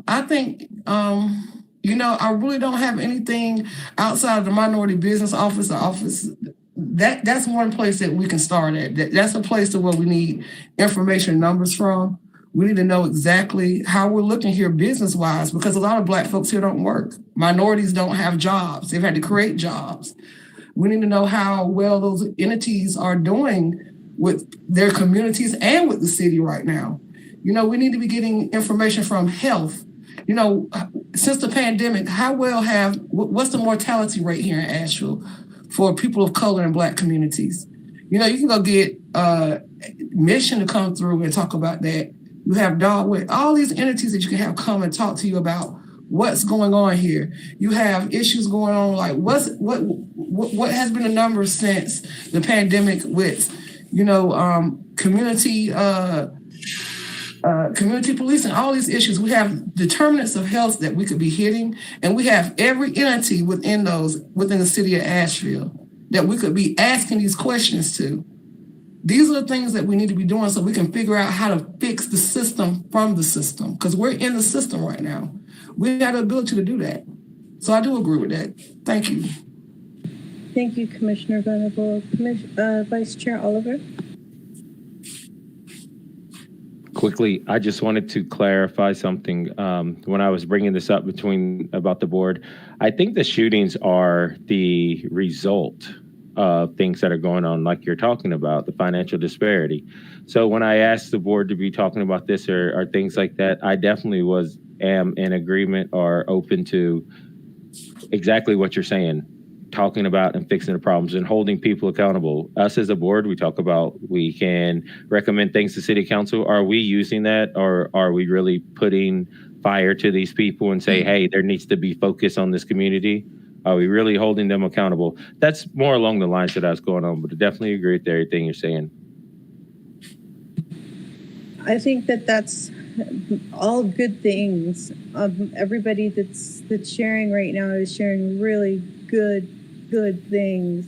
I think, I really don't have anything outside of the minority business office. That's one place that we can start at. That's a place to where we need information numbers from. We need to know exactly how we're looking here business-wise, because a lot of Black folks here don't work. Minorities don't have jobs. They've had to create jobs. We need to know how well those entities are doing with their communities and with the city right now. We need to be getting information from health. Since the pandemic, what's the mortality rate here in Asheville for people of color and Black communities? You can go get Mission to come through and talk about that. You have Dogwood, all these entities that you can have come and talk to you about what's going on here. You have issues going on, like what has been the number since the pandemic with, community policing, all these issues. We have determinants of health that we could be hitting, and we have every entity within the city of Asheville that we could be asking these questions to. These are the things that we need to be doing so we can figure out how to fix the system from the system, because we're in the system right now. We have the ability to do that. So I do agree with that. Thank you. Thank you, Commissioner Venable. Vice Chair Oliver. Quickly, I just wanted to clarify something. When I was bringing this up about the board, I think the shootings are the result of things that are going on, like you're talking about, the financial disparity. So when I asked the board to be talking about this or things like that, I definitely am in agreement or open to exactly what you're saying, talking about and fixing the problems and holding people accountable. Us as a board, we can recommend things to city council. Are we using that, or are we really putting fire to these people and say, hey, there needs to be focus on this community? Are we really holding them accountable? That's more along the lines that I was going on, but I definitely agree with everything you're saying. I think that's all good things. Everybody that's sharing right now is sharing really good things.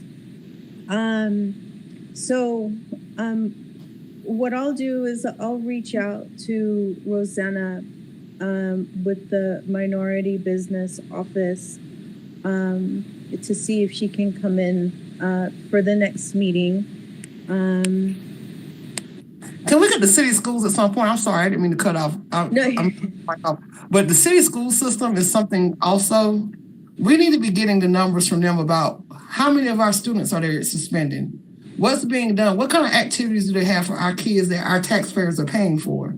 What I'll do is I'll reach out to Rosanna with the Minority Business Office to see if she can come in for the next meeting. Can we get the city schools at some point? I'm sorry, I didn't mean to cut off. But the city school system is something also. We need to be getting the numbers from them about how many of our students are they suspending, what's being done, what kind of activities do they have for our kids that our taxpayers are paying for.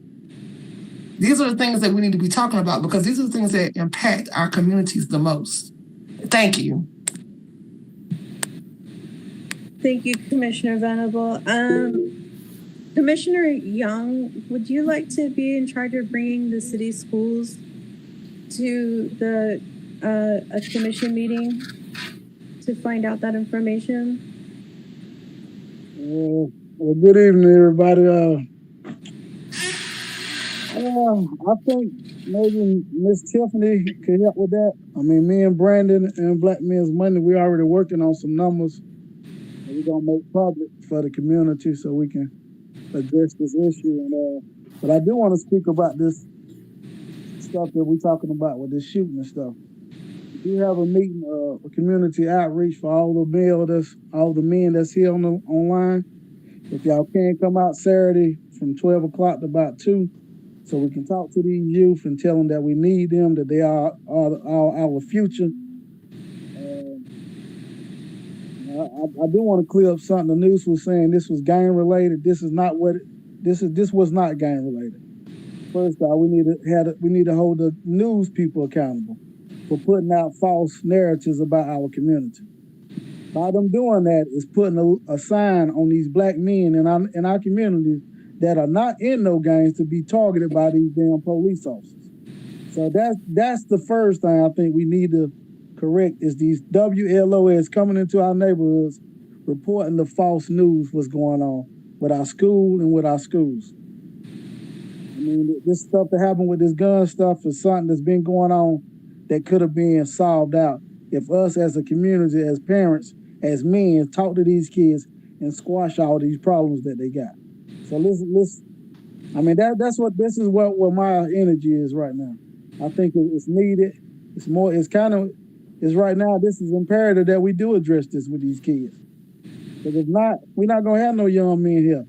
These are the things that we need to be talking about, because these are the things that impact our communities the most. Thank you. Thank you, Commissioner Venable. Commissioner Young, would you like to be in charge of bringing the city schools to a commission meeting to find out that information? Well, good evening, everybody. I think maybe Miss Tiffany could help with that. I mean, me and Brandon and Black Men's Money, we're already working on some numbers that we're gonna make public for the community so we can address this issue. But I do want to speak about this stuff that we're talking about with this shooting and stuff. We have a meeting, a community outreach for all the men that's here online. If y'all can come out Saturday from 12 o'clock to about 2, so we can talk to these youth and tell them that we need them, that they are our future. I do want to clear up something. The news was saying this was gang related. This is not what this was not gang related. First off, we need to hold the news people accountable for putting out false narratives about our community. By them doing that is putting a sign on these black men in our community that are not in no gangs to be targeted by these damn police officers. So that's the first thing I think we need to correct, is these WLOS coming into our neighborhoods reporting the false news what's going on with our school and with our schools. I mean, this stuff that happened with this gun stuff is something that's been going on that could have been solved out if us as a community, as parents, as men, talk to these kids and squash all these problems that they got. So let's I mean, this is what my energy is right now. I think it's needed. It's right now, this is imperative that we do address this with these kids. Because if not, we're not going to have no young men here.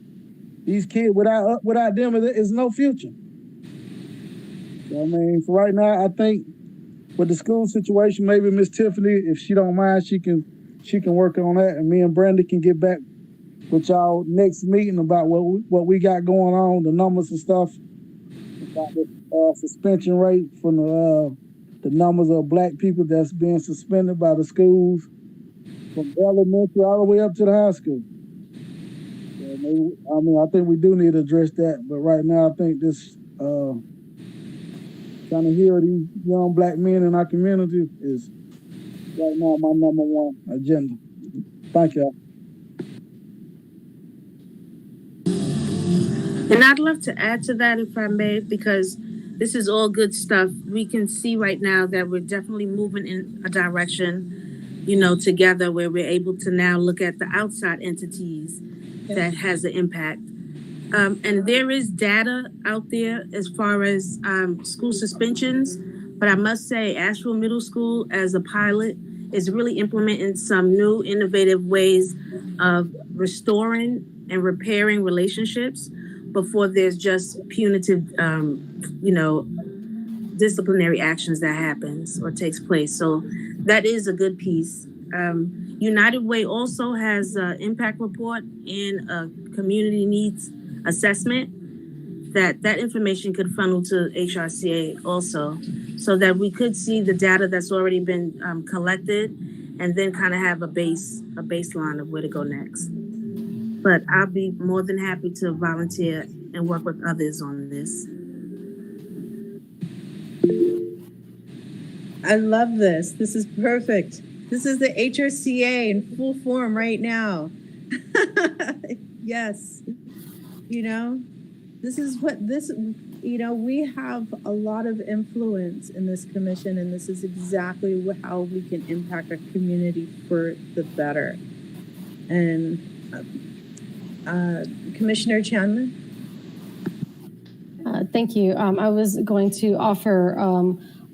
These kids, without them, there's no future. So, I mean, for right now, I think with the school situation, maybe Miss Tiffany, if she don't mind, she can work on that, and me and Brandon can get back with y'all next meeting about what we got going on, the numbers and stuff, about the suspension rate from the numbers of black people that's being suspended by the schools from elementary all the way up to the high school. So I think we do need to address that, but right now I think this Trying to heal these young black men in our community is right now my number one agenda. Thank you. And I'd love to add to that, if I may, because this is all good stuff. We can see right now that we're definitely moving in a direction, together, where we're able to now look at the outside entities that has an impact. And there is data out there as far as school suspensions, but I must say Asheville Middle School as a pilot is really implementing some new innovative ways of restoring and repairing relationships before there's just punitive, disciplinary actions that happens or takes place. So that is a good piece. United Way also has an impact report and a community needs assessment that information could funnel to HRCA also, so that we could see the data that's already been collected and then kind of have a baseline of where to go next. But I'll be more than happy to volunteer and work with others on this. I love this. This is perfect. This is the HRCA in full form right now. Yes. This is we have a lot of influence in this commission, and this is exactly how we can impact our community for the better. And Commissioner Chandler? Thank you. I was going to offer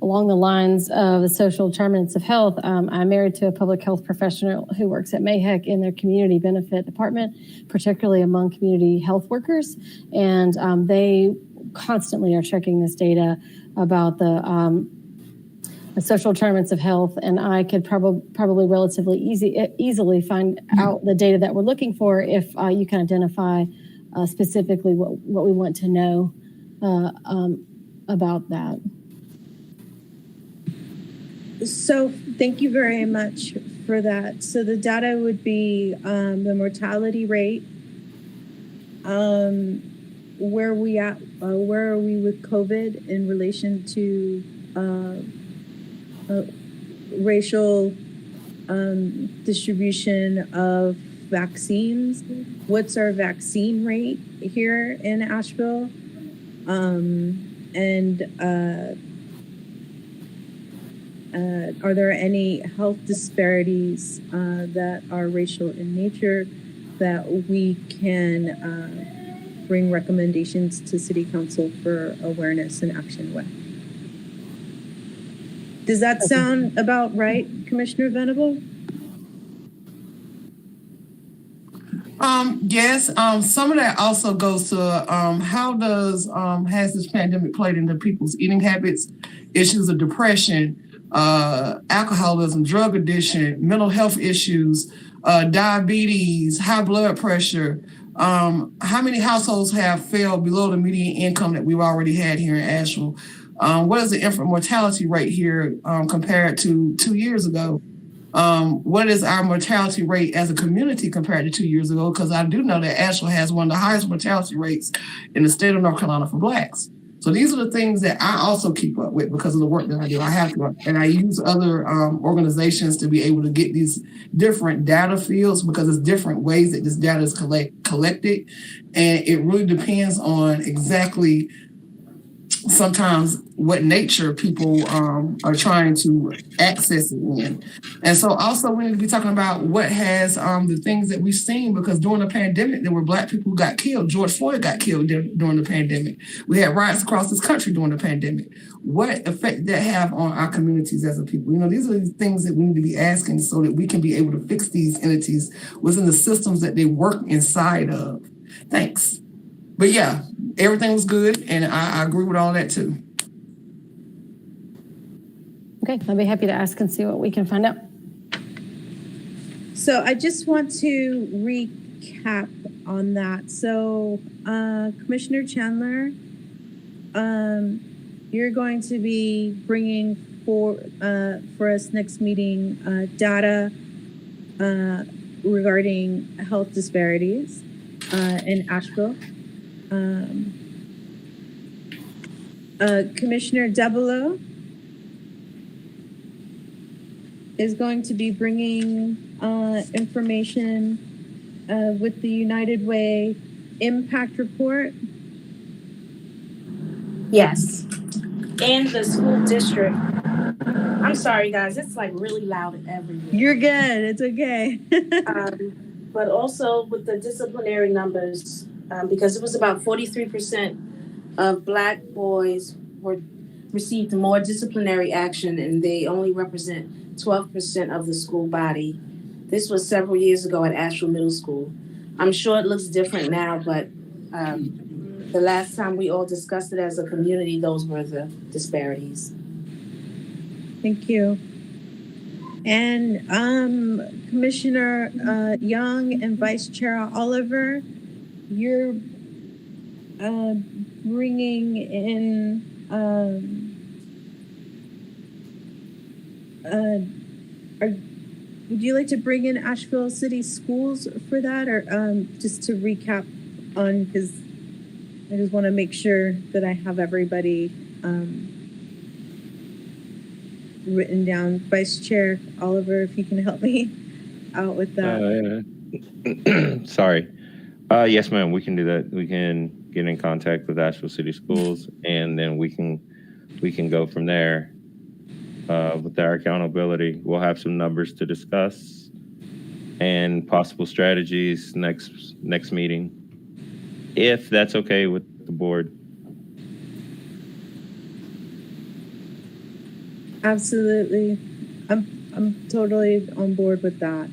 along the lines of the social determinants of health. I'm married to a public health professional who works at MAHEC in their community benefit department, particularly among community health workers. And they constantly are checking this data about the social determinants of health. And I could probably relatively easily find out the data that we're looking for if you can identify specifically what we want to know about that. So thank you very much for that. So the data would be the mortality rate, where are we with COVID in relation to racial distribution of vaccines. What's our vaccine rate here in Asheville? Are there any health disparities that are racial in nature that we can bring recommendations to City Council for awareness and action with? Does that sound about right, Commissioner Venable? Yes. Some of that also goes to how has this pandemic played into people's eating habits, issues of depression, alcoholism, drug addiction, mental health issues, diabetes, high blood pressure. How many households have fell below the median income that we've already had here in Asheville? What is the infant mortality rate here compared to 2 years ago? What is our mortality rate as a community compared to 2 years ago? Because I do know that Asheville has one of the highest mortality rates in the state of North Carolina for Blacks. So these are the things that I also keep up with because of the work that I do. I have to, and I use other organizations to be able to get these different data fields because there's different ways that this data is collected. And it really depends on exactly sometimes what nature people are trying to access it in. And so also we need to be talking about what has the things that we've seen, because during the pandemic, there were Black people who got killed. George Floyd got killed during the pandemic. We had riots across this country during the pandemic. What effect did that have on our communities as a people? These are the things that we need to be asking so that we can be able to fix these entities within the systems that they work inside of. Thanks. But yeah, everything was good, and I agree with all that too. Okay, I'll be happy to ask and see what we can find out. So I just want to recap on that. So Commissioner Chandler, you're going to be bringing for us next meeting data regarding health disparities in Asheville. Commissioner Devereaux is going to be bringing information with the United Way impact report. Yes. And the school district. I'm sorry, guys. It's like really loud everywhere. You're good. It's okay. But also with the disciplinary numbers, because it was about 43% of Black boys received more disciplinary action, and they only represent 12% of the school body. This was several years ago at Asheville Middle School. I'm sure it looks different now, but the last time we all discussed it as a community, those were the disparities. Thank you. And Commissioner Young and Vice Chair Oliver, you're bringing in would you like to bring in Asheville City Schools for that, or just to recap on, because I just want to make sure that I have everybody written down. Vice Chair Oliver, if you can help me out with that. Sorry. Yes, ma'am, we can do that. We can get in contact with Asheville City Schools, and then we can go from there. With our accountability, we'll have some numbers to discuss and possible strategies next meeting, if that's okay with the board. Absolutely. I'm totally on board with that.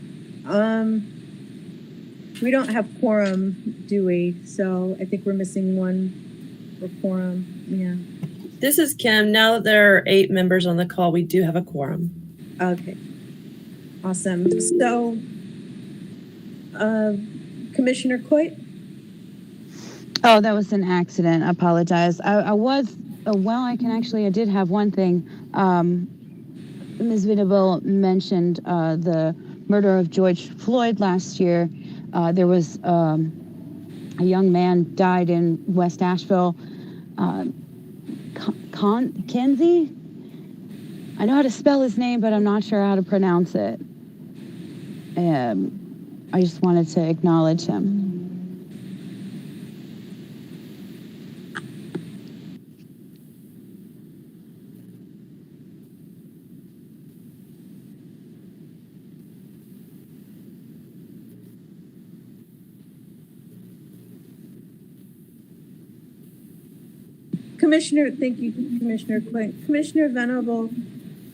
We don't have quorum, do we? So I think we're missing one for quorum. Yeah. This is Kim. Now that there are 8 members on the call, we do have a quorum. Okay. Awesome. So, Commissioner Coit? Oh, that was an accident. I apologize. I did have one thing. Ms. Venable mentioned the murder of George Floyd last year. There was a young man died in West Asheville. Kenzie? I know how to spell his name, but I'm not sure how to pronounce it. I just wanted to acknowledge him. Commissioner, thank you, Commissioner Quinn. Commissioner Venable,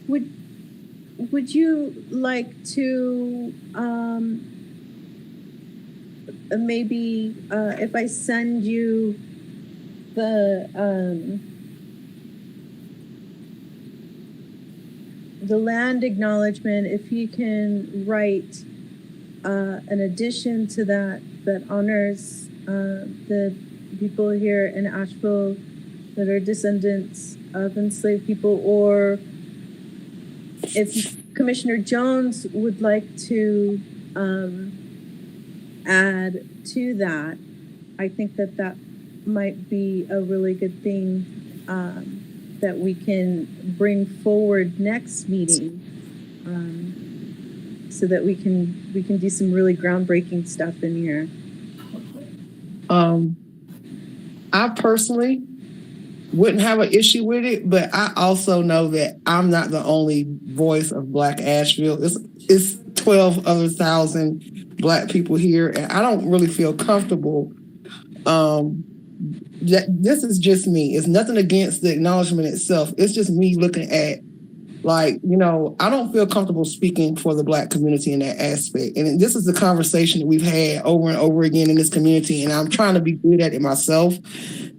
would you like to maybe if I send you the land acknowledgement, if you can write an addition to that honors the people here in Asheville that are descendants of enslaved people, or if Commissioner Jones would like to add to that, I think that might be a really good thing that we can bring forward next meeting, so that we can do some really groundbreaking stuff in here. I personally wouldn't have an issue with it, but I also know that I'm not the only voice of Black Asheville. It's 12,000 Black people here, and I don't really feel comfortable. This is just me. It's nothing against the acknowledgement itself. It's just me looking at, I don't feel comfortable speaking for the Black community in that aspect. And this is the conversation that we've had over and over again in this community, and I'm trying to be good at it myself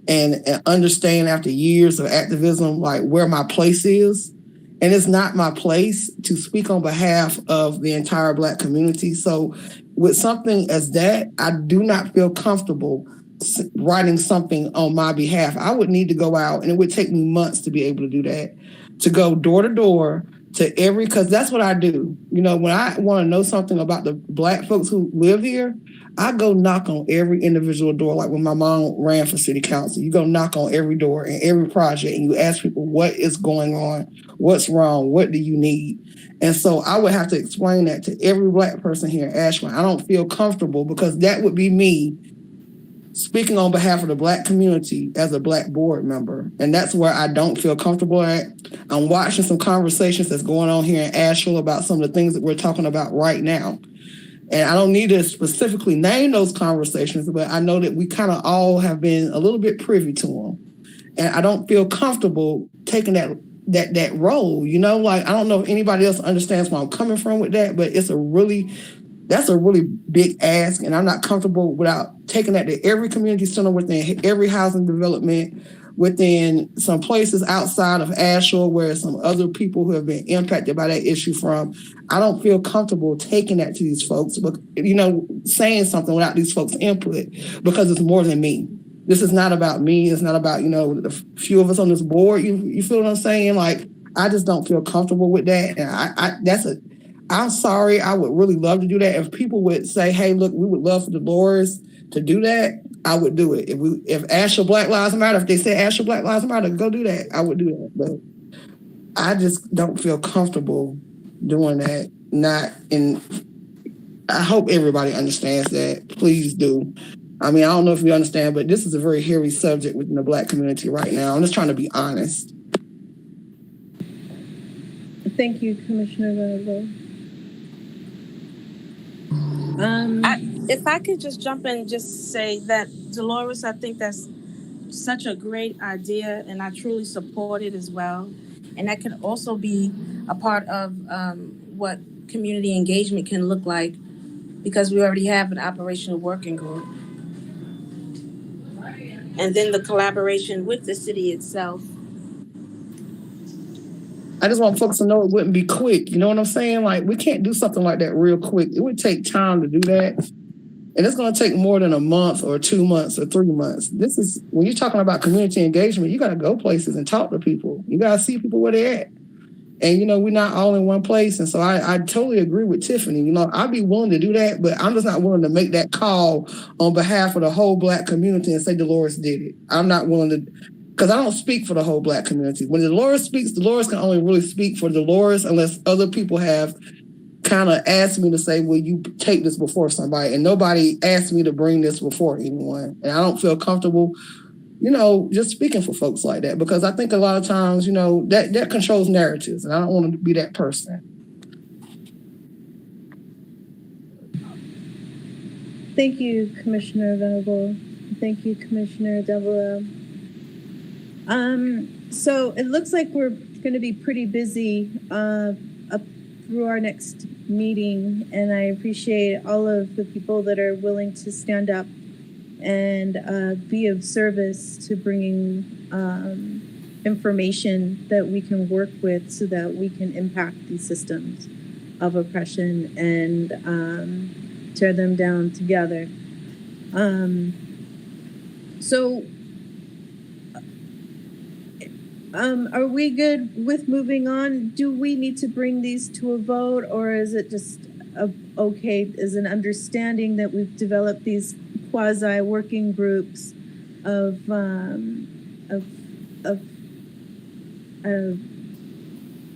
and understand after years of activism, where my place is. And it's not my place to speak on behalf of the entire Black community. So with something as that, I do not feel comfortable writing something on my behalf. I would need to go out, and it would take me months to be able to do that, to go door to door to every, because that's what I do. You know, when I want to know something about the Black folks who live here, I go knock on every individual door. Like when my mom ran for city council, you go knock on every door in every project and you ask people what is going on, what's wrong, what do you need? And so I would have to explain that to every Black person here in Ashland. I don't feel comfortable because that would be me speaking on behalf of the Black community as a Black board member. And that's where I don't feel comfortable at. I'm watching some conversations that's going on here in Asheville about some of the things that we're talking about right now. And I don't need to specifically name those conversations, but I know that we kind of all have been a little bit privy to them. And I don't feel comfortable taking that role, you know, like I don't know if anybody else understands where I'm coming from with that, but that's a really big ask, and I'm not comfortable without taking that to every community center, within every housing development, within some places outside of Asheville where some other people who have been impacted by that issue from. I don't feel comfortable taking that to these folks, but you know, saying something without these folks' input, because it's more than me. This is not about me. It's not about, you know, the few of us on this board. You feel what I'm saying? Like, I just don't feel comfortable with that. And I'm sorry. I would really love to do that. If people would say, hey, look, we would love for Dolores to do that, I would do it. If Asheville Black Lives Matter, if they say Asheville Black Lives Matter, go do that, I would do that. But I just don't feel comfortable doing that. I hope everybody understands that. Please do. I mean, I don't know if you understand, but this is a very hairy subject within the Black community right now. I'm just trying to be honest. Thank you, Commissioner Venable. If I could just jump in and just say that, Dolores, I think that's such a great idea, and I truly support it as well. And that could also be a part of what community engagement can look like, because we already have an operational working group. And then the collaboration with the city itself. I just want folks to know it wouldn't be quick. You know what I'm saying? Like, we can't do something like that real quick. It would take time to do that. And it's going to take more than a month or 2 months or 3 months. This is, when you're talking about community engagement, you got to go places and talk to people. You got to see people where they're at. And, you know, we're not all in one place. And so I totally agree with Tiffany. You know, I'd be willing to do that, but I'm just not willing to make that call on behalf of the whole Black community and say Dolores did it. I'm not willing to, because I don't speak for the whole Black community. When Dolores speaks, Dolores can only really speak for Dolores unless other people have kind of asked me to say, will you take this before somebody? And nobody asked me to bring this before anyone. And I don't feel comfortable, you know, just speaking for folks like that, because I think a lot of times, you know, that controls narratives, and I don't want to be that person. Thank you, Commissioner Venable. Thank you, Commissioner Devereaux. So it looks like we're going to be pretty busy up through our next meeting, and I appreciate all of the people that are willing to stand up and be of service to bringing information that we can work with so that we can impact these systems of oppression and tear them down together. Are we good with moving on? Do we need to bring these to a vote, or is it just okay, is an understanding that we've developed these quasi working groups of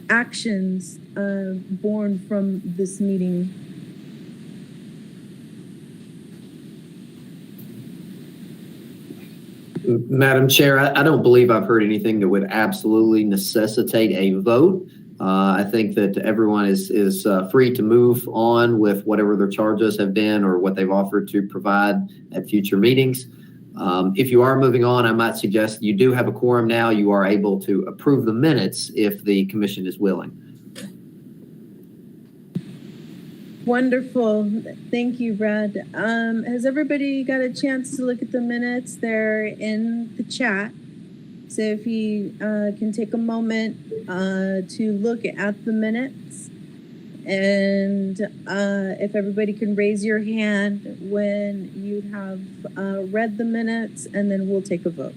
actions born from this meeting? Madam Chair, I don't believe I've heard anything that would absolutely necessitate a vote. I think that everyone is free to move on with whatever their charges have been or what they've offered to provide at future meetings. If you are moving on, I might suggest you do have a quorum now. You are able to approve the minutes if the commission is willing. Wonderful. Thank you, Brad. Has everybody got a chance to look at the minutes? They're in the chat. So if you can take a moment to look at the minutes, and if everybody can raise your hand when you have read the minutes, and then we'll take a vote.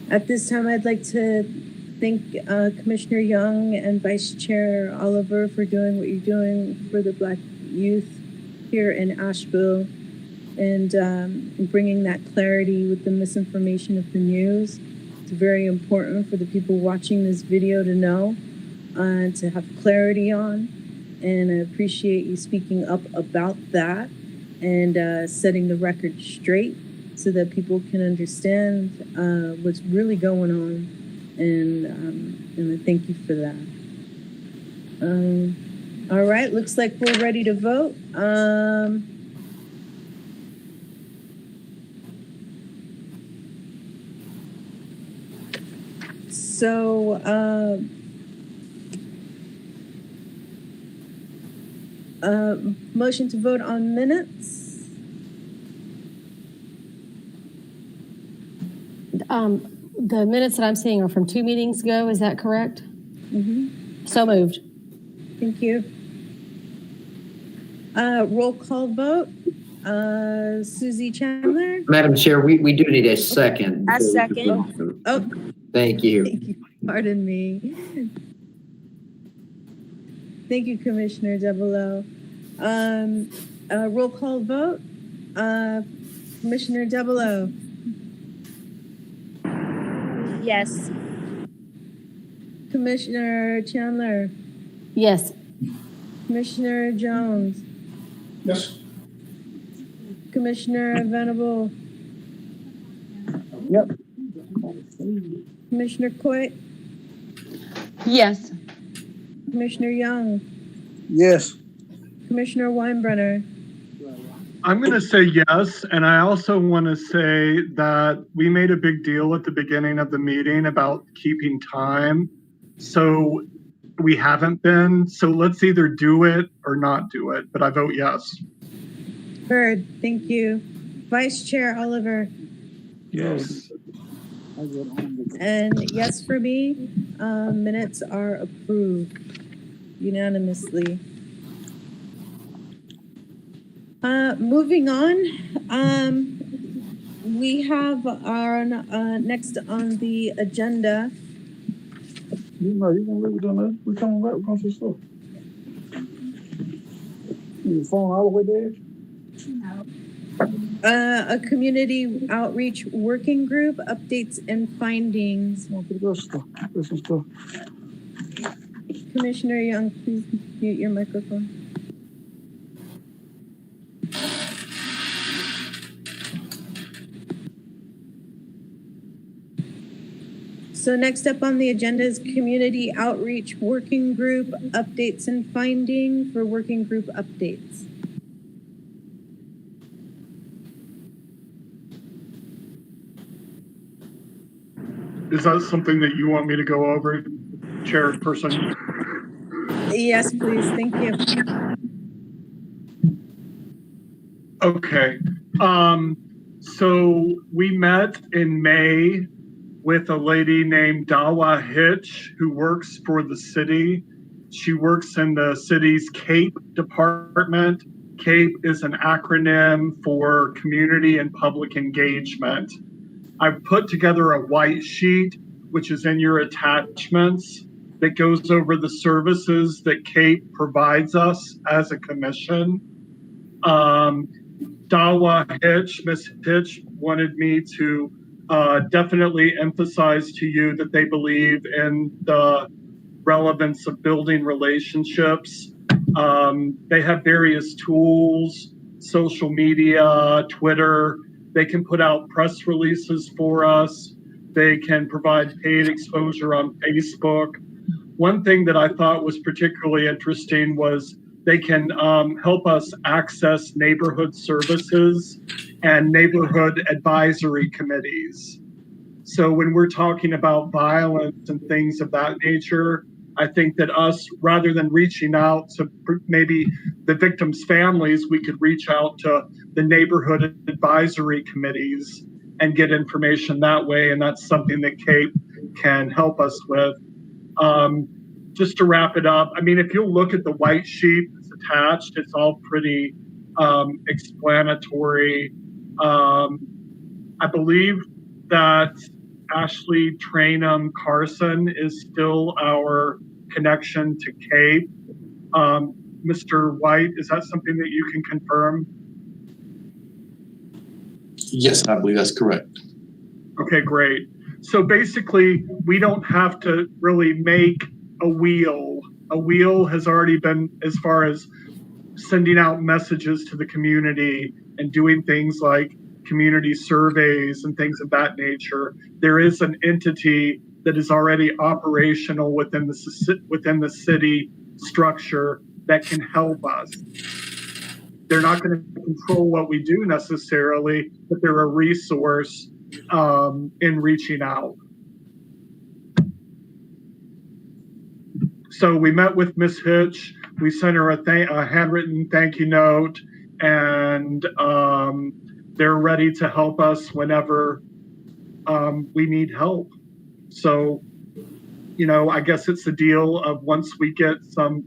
At this time, I'd like to thank Commissioner Young and Vice Chair Oliver for doing what you're doing for the Black youth here in Asheville and bringing that clarity with the misinformation of the news. It's very important for the people watching this video to know and to have clarity on. And I appreciate you speaking up about that and setting the record straight so that people can understand what's really going on. And I thank you for that. All right, looks like we're ready to vote. Motion to vote on minutes. The minutes that I'm seeing are from 2 meetings ago. Is that correct? Mm-hmm. So moved. Thank you. Roll call vote. Susie Chandler. Madam Chair, we do need a second. I second. Oh, Thank you. thank you. Pardon me. Thank you, Commissioner Devereaux. Roll call vote. Commissioner Devereaux. Yes. Commissioner Chandler. Yes. Commissioner Jones. Yes. Commissioner Venable. Yep. Commissioner Coit. Yes. Commissioner Young. Yes. Commissioner Weinbrenner. I'm going to say yes. And I also want to say that we made a big deal at the beginning of the meeting about keeping time. So we haven't been. So let's either do it or not do it. But I vote yes. Heard. Thank you. Vice Chair Oliver. Yes. And yes for me. Minutes are approved unanimously. Moving on, we have our next on the agenda. You know, you can leave it on there. We're coming back. We're going to the store. Your phone all the way there? A community outreach working group updates and findings. Commissioner Young, please mute your microphone. So next up on the agenda is community outreach working group updates and finding for working group updates. Is that something that you want me to go over, Chairperson? Yes, please. Thank you. Okay. So we met in May with a lady named Dawa Hitch who works for the city. She works in the city's CAPE department. CAPE is an acronym for Community and Public Engagement. I've put together a white sheet, which is in your attachments, that goes over the services that CAPE provides us as a commission. Dawa Hitch, Ms. Hitch, wanted me to definitely emphasize to you that they believe in the relevance of building relationships. They have various tools, social media, Twitter. They can put out press releases for us. They can provide paid exposure on Facebook. One thing that I thought was particularly interesting was they can help us access neighborhood services and neighborhood advisory committees. So when we're talking about violence and things of that nature, I think that us, rather than reaching out to maybe the victims' families, we could reach out to the neighborhood advisory committees and get information that way. And that's something that CAPE can help us with. Just to wrap it up, I mean, if you look at the white sheet that's attached, it's all pretty explanatory. I believe that Ashley Trainum Carson is still our connection to CAPE. Mr. White, is that something that you can confirm? Yes, I believe that's correct. Okay, great. So basically, we don't have to really make a wheel. A wheel has already been, as far as sending out messages to the community and doing things like community surveys and things of that nature. There is an entity that is already operational within the city structure that can help us. They're not going to control what we do necessarily, but they're a resource in reaching out. So we met with Ms. Hitch. We sent her a handwritten thank you note, and they're ready to help us whenever we need help. So, I guess it's a deal of once we get some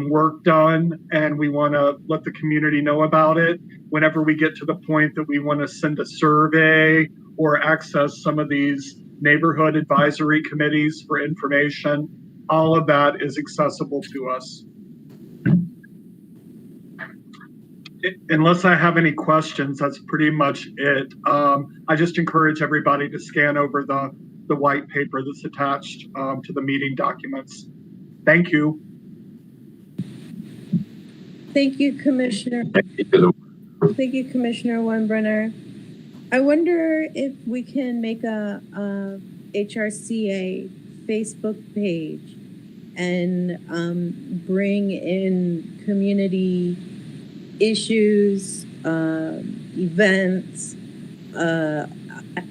work done and we want to let the community know about it, whenever we get to the point that we want to send a survey or access some of these neighborhood advisory committees for information, all of that is accessible to us. Unless I have any questions, that's pretty much it. I just encourage everybody to scan over the white paper that's attached to the meeting documents. Thank you. Thank you, Commissioner. Thank you, Commissioner Weinbrenner. I wonder if we can make a HRCA Facebook page and bring in community issues, events,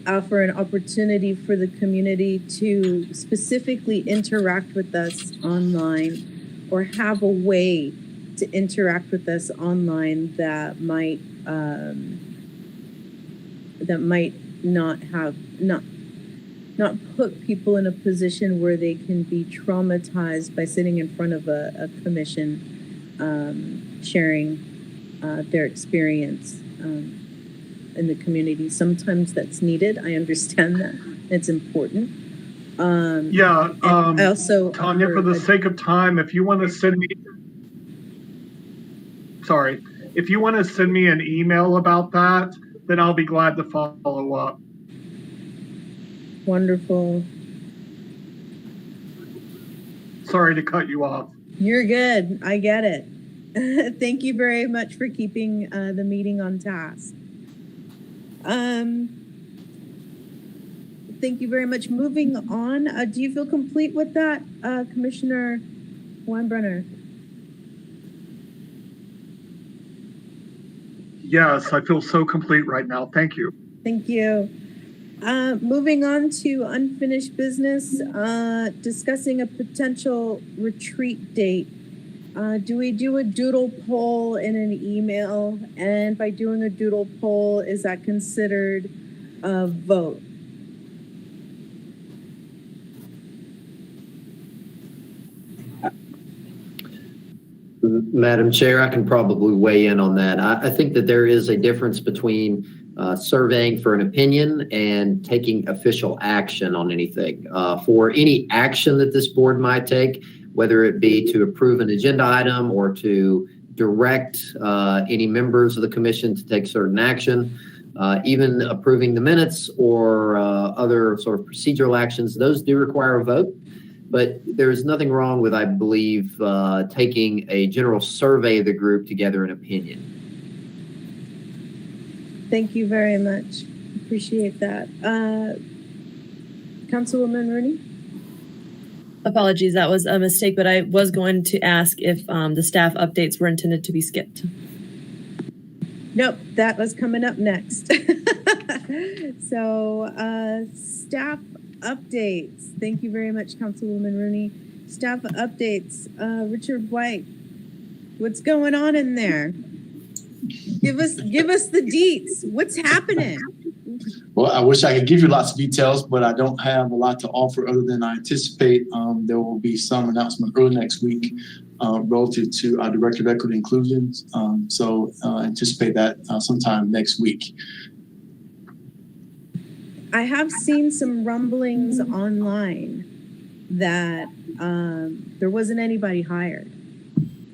offer an opportunity for the community to specifically interact with us online, or have a way to interact with us online that might not put people in a position where they can be traumatized by sitting in front of a commission sharing their experience in the community. Sometimes that's needed. I understand that. It's important. I also, Tanya, for the sake of time, if you want to send me, if you want to send me an email about that, then I'll be glad to follow up. Wonderful. Sorry to cut you off. You're good. I get it. Thank you very much for keeping the meeting on task. Thank you very much. Moving on, do you feel complete with that, Commissioner Weinbrenner? Yes, I feel so complete right now. Thank you. Thank you. Moving on to unfinished business, discussing a potential retreat date. Do we do a doodle poll in an email? And by doing a doodle poll, is that considered a vote? Madam Chair, I can probably weigh in on that. I think that there is a difference between surveying for an opinion and taking official action on anything. For any action that this board might take, whether it be to approve an agenda item or to direct any members of the commission to take certain action, even approving the minutes or other sort of procedural actions, those do require a vote. But there's nothing wrong with, I believe, taking a general survey of the group to gather an opinion. Thank you very much. Appreciate that. Councilwoman Rooney? Apologies, that was a mistake, but I was going to ask if the staff updates were intended to be skipped. Nope, that was coming up next. So, staff updates. Thank you very much, Councilwoman Rooney. Staff updates. Richard White, what's going on in there? Give us the deets. What's happening? Well, I wish I could give you lots of details, but I don't have a lot to offer other than I anticipate there will be some announcement early next week relative to our Director of Equity Inclusions. So anticipate that sometime next week. I have seen some rumblings online that there wasn't anybody hired.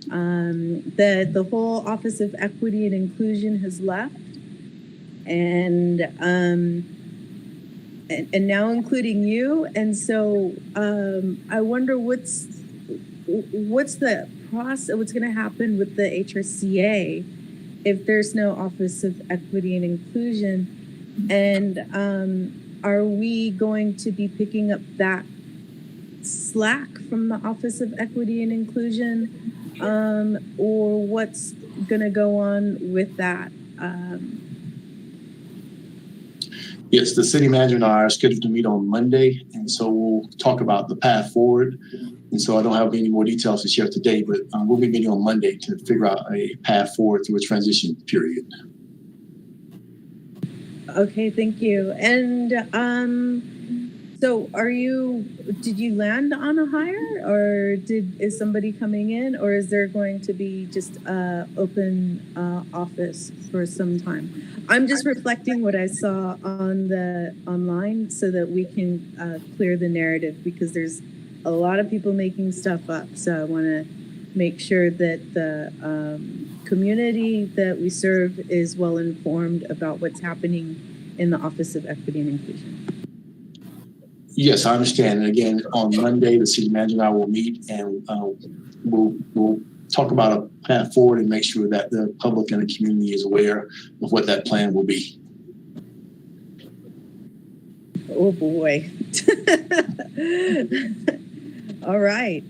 That the whole Office of Equity and Inclusion has left, and now including you. And so I wonder what's the process, what's going to happen with the HRCA if there's no Office of Equity and Inclusion, and are we going to be picking up that slack from the Office of Equity and Inclusion, or what's going to go on with that? Yes, the city manager and I are scheduled to meet on Monday, and so we'll talk about the path forward. And so I don't have any more details to share today, but we'll be meeting on Monday to figure out a path forward through a transition period. Okay, thank you. And so did you land on a hire, or is somebody coming in, or is there going to be just open office for some time? I'm just reflecting what I saw on the online so that we can clear the narrative, because there's a lot of people making stuff up. So I want to make sure that the community that we serve is well informed about what's happening in the Office of Equity and Inclusion. Yes, I understand. And again, on Monday, the city manager and I will meet, and we'll talk about a path forward and make sure that the public and the community is aware of what that plan will be. Oh boy. All right.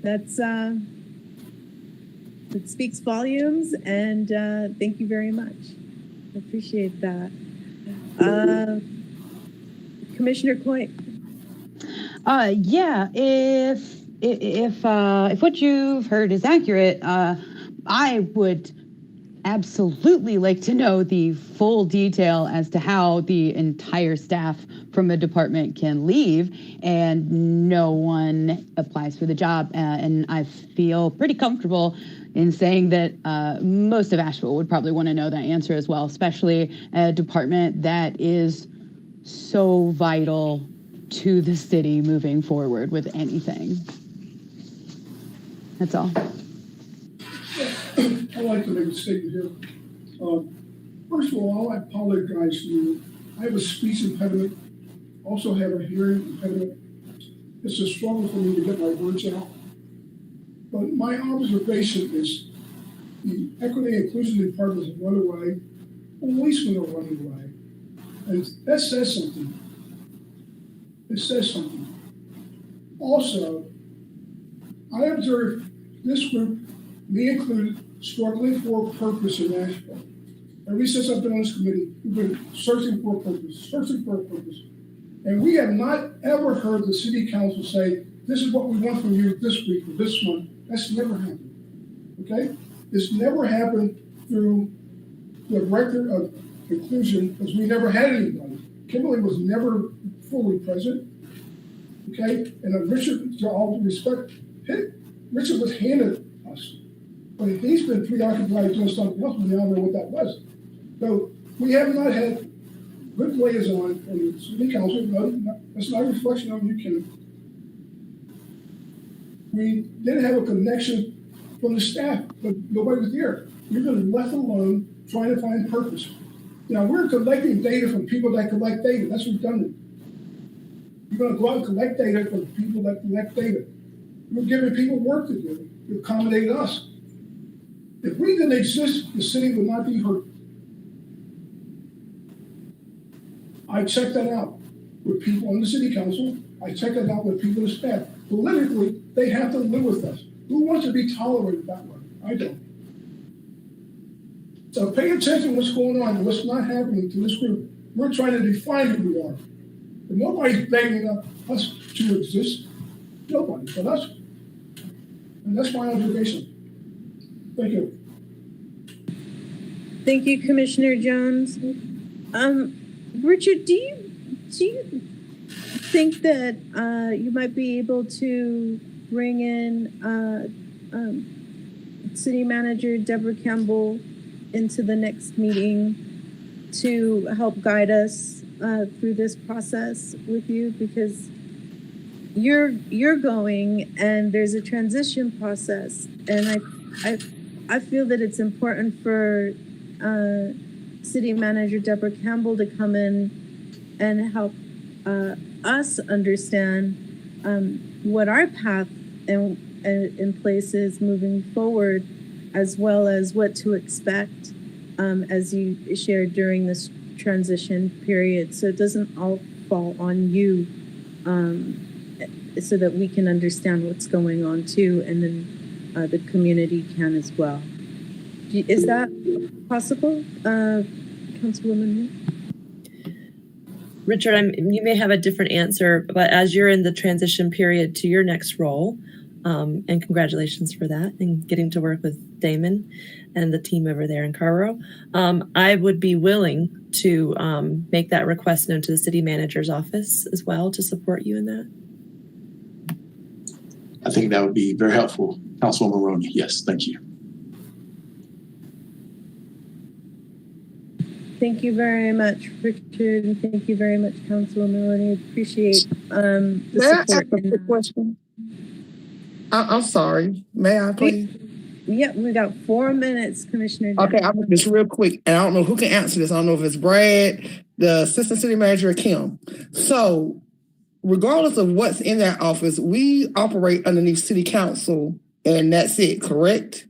That speaks volumes, and thank you very much. I appreciate that. Commissioner Coit. Yeah, if what you've heard is accurate, I would absolutely like to know the full detail as to how the entire staff from a department can leave and no one applies for the job. And I feel pretty comfortable in saying that most of Asheville would probably want to know that answer as well, especially a department that is so vital to the city moving forward with anything. That's all. I'd like to make a statement here. First of all, I apologize to you. I have a speech impediment, also have a hearing impediment. It's a struggle for me to get my words out. But my observation is the Equity and Inclusion Department has run away, policemen are running away. And that says something. It says something. Also, I observed this group, me included, struggling for a purpose in Asheville. Ever since I've been on this committee, we've been searching for a purpose. And we have not ever heard the city council say, this is what we want from you this week or this month. That's never happened, okay? It's never happened through the record of inclusion, because we never had anybody. Kimberly was never fully present, okay? And Richard, to all due respect, Richard was handed us. But he's been preoccupied doing something else, we now know what that was. So we have not had good liaison from the city council. No, that's not a reflection on you, Kim. We didn't have a connection from the staff, but nobody was there. We've been left alone trying to find purpose. Now, we're collecting data from people that collect data. That's redundant. You're going to go out and collect data from people that collect data. We're giving people work to do to accommodate us. If we didn't exist, the city would not be hurt. I checked that out with people on the city council. I checked that out with people in the staff. Politically, they have to live with us. Who wants to be tolerated that way? I don't. So pay attention to what's going on and what's not happening to this group. We're trying to define who we are. But nobody's begging us to exist. Nobody but us. And that's my observation. Thank you. Thank you, Commissioner Jones. Richard, do you think that you might be able to bring in City Manager Deborah Campbell into the next meeting to help guide us through this process with you, because you're going and there's a transition process, and I feel that it's important for City Manager Deborah Campbell to come in and help us understand what our path in place is moving forward, as well as what to expect as you shared during this transition period, so it doesn't all fall on you, so that we can understand what's going on too, and then the community can as well. Is that possible, Councilwoman? Richard, you may have a different answer, but as you're in the transition period to your next role, and congratulations for that and getting to work with Damon and the team over there in Cairo, I would be willing to make that request known to the city manager's office as well to support you in that. I think that would be very helpful, Councilwoman Roney. Yes, thank you. Thank you very much, Richard, and thank you very much, Councilwoman Roney. Appreciate the May I ask support. a quick question? I'm sorry. May I please? Yeah, we got 4 minutes, Commissioner. Okay, I'll make this real quick, and I don't know who can answer this. I don't know if it's Brad, the Assistant City Manager, or Kim. So, regardless of what's in that office, we operate underneath City Council, and that's it, correct?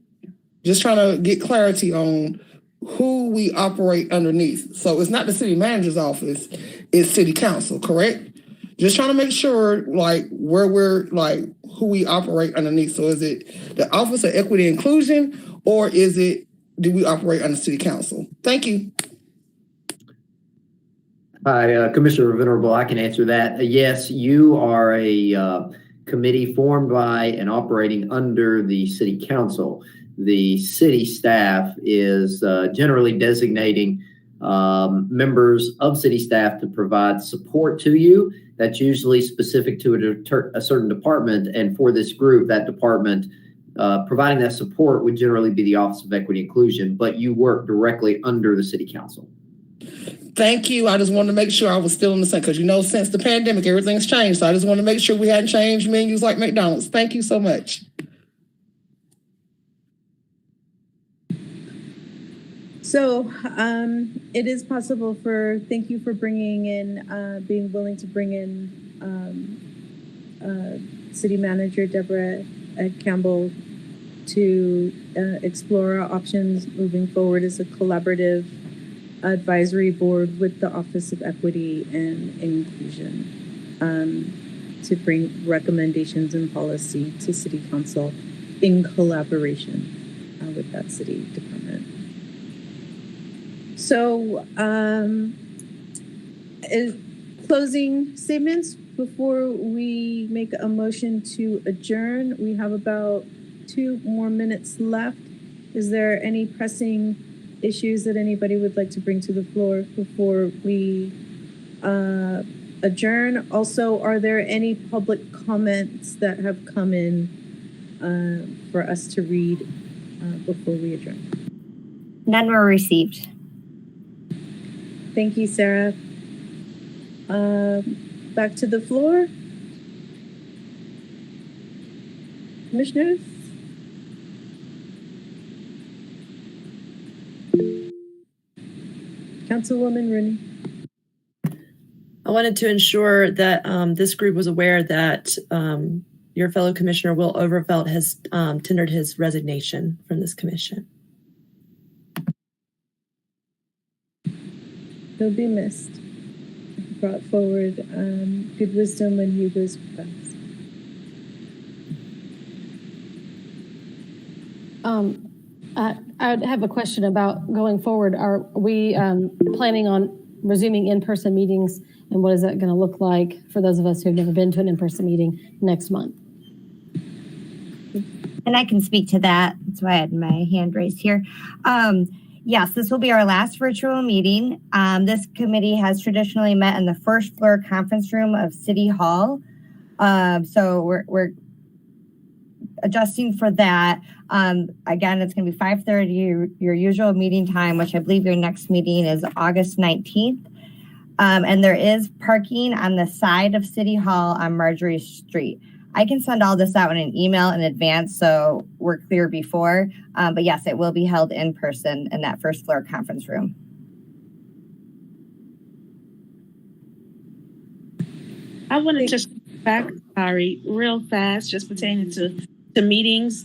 Just trying to get clarity on who we operate underneath. So it's not the City Manager's office, it's City Council, correct? Just trying to make sure, like, where we're, like, who we operate underneath. So is it the Office of Equity and Inclusion, or do we operate under City Council? Thank you. Hi, Commissioner Venerable, I can answer that. Yes, you are a committee formed by and operating under the City Council. The city staff is generally designating members of city staff to provide support to you. That's usually specific to a certain department. And for this group, that department providing that support would generally be the Office of Equity and Inclusion, but you work directly under the City Council. Thank you. I just wanted to make sure I was still in the same, because since the pandemic, everything's changed. So I just want to make sure we hadn't changed menus like McDonald's. Thank you so much. So it is possible thank you for bringing in, being willing to bring in City Manager Deborah Campbell to explore our options moving forward as a collaborative advisory board with the Office of Equity and Inclusion to bring recommendations and policy to City Council in collaboration with that city department. So, closing statements before we make a motion to adjourn. We have about 2 more minutes left. Is there any pressing issues that anybody would like to bring to the floor before we adjourn? Also, are there any public comments that have come in for us to read before we adjourn? None were received. Thank you, Sarah. Back to the floor. Commissioners? Councilwoman Rooney. I wanted to ensure that this group was aware that your fellow Commissioner Will Overfelt has tendered his resignation from this commission. He'll be missed. He brought forward good wisdom when he was with us. I have a question about going forward. Are we planning on resuming in-person meetings, and what is that going to look like for those of us who have never been to an in-person meeting next month? And I can speak to that. That's why I had my hand raised here. Yes, this will be our last virtual meeting. This committee has traditionally met in the first floor conference room of City Hall. So we're adjusting for that. Again, it's going to be 5:30, your usual meeting time, which I believe your next meeting is August 19th. And there is parking on the side of City Hall on Marjorie Street. I can send all this out in an email in advance so we're clear before. But yes, it will be held in person in that first floor conference room. I wanted to back, sorry, real fast, just pertaining to meetings.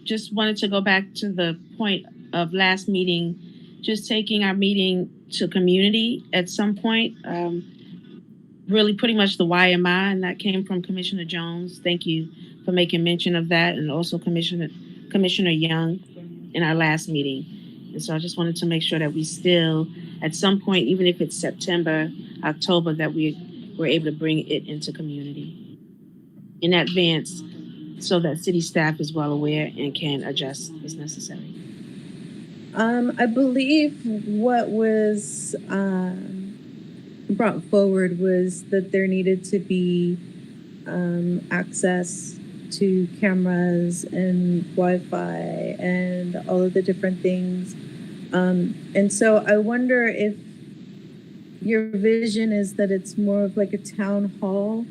Just wanted to go back to the point of last meeting, just taking our meeting to community at some point. Really pretty much the why am I, and that came from Commissioner Jones. Thank you for making mention of that, and also Commissioner Young in our last meeting. And so I just wanted to make sure that we still, at some point, even if it's September, October, that we're able to bring it into community in advance so that city staff is well aware and can adjust as necessary. I believe what was brought forward was that there needed to be access to cameras and Wi-Fi and all of the different things. And so I wonder if your vision is that it's more of like a town hall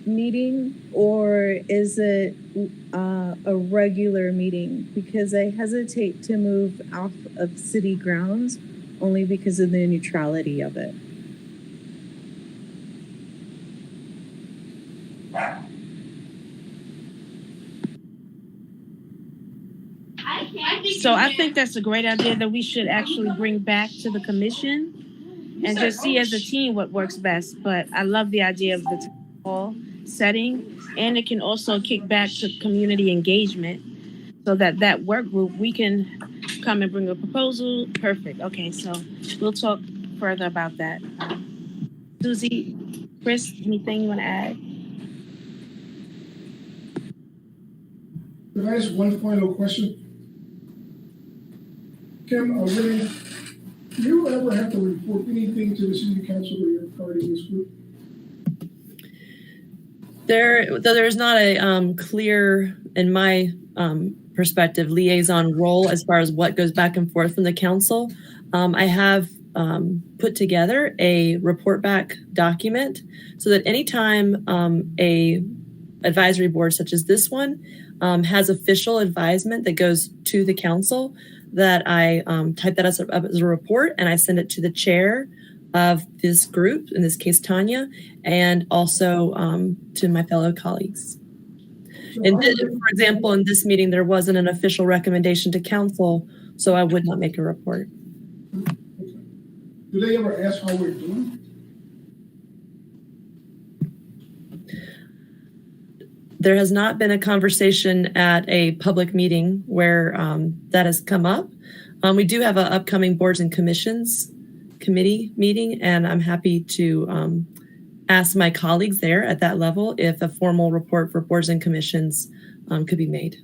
meeting, or is it a regular meeting? Because I hesitate to move off of city grounds only because of the neutrality of it. So I think that's a great idea that we should actually bring back to the commission and just see as a team what works best. But I love the idea of the town hall setting, and it can also kick back to community engagement so that work group, we can come and bring a proposal. Perfect. Okay, so we'll talk further about that. Susie, Chris, anything you want to add? Can I ask one final question? Kim, Renee, do you ever have to report anything to the city council or your party in this group? There's not a clear, in my perspective, liaison role as far as what goes back and forth from the council. I have put together a report back document so that anytime a advisory board such as this one has official advisement that goes to the council, that I type that as a report and I send it to the chair of this group, in this case Tanya, and also to my fellow colleagues. And for example, in this meeting, there wasn't an official recommendation to council, so I would not make a report. Do they ever ask how we're doing? There has not been a conversation at a public meeting where that has come up. We do have an upcoming boards and commissions committee meeting, and I'm happy to ask my colleagues there at that level if a formal report for boards and commissions could be made.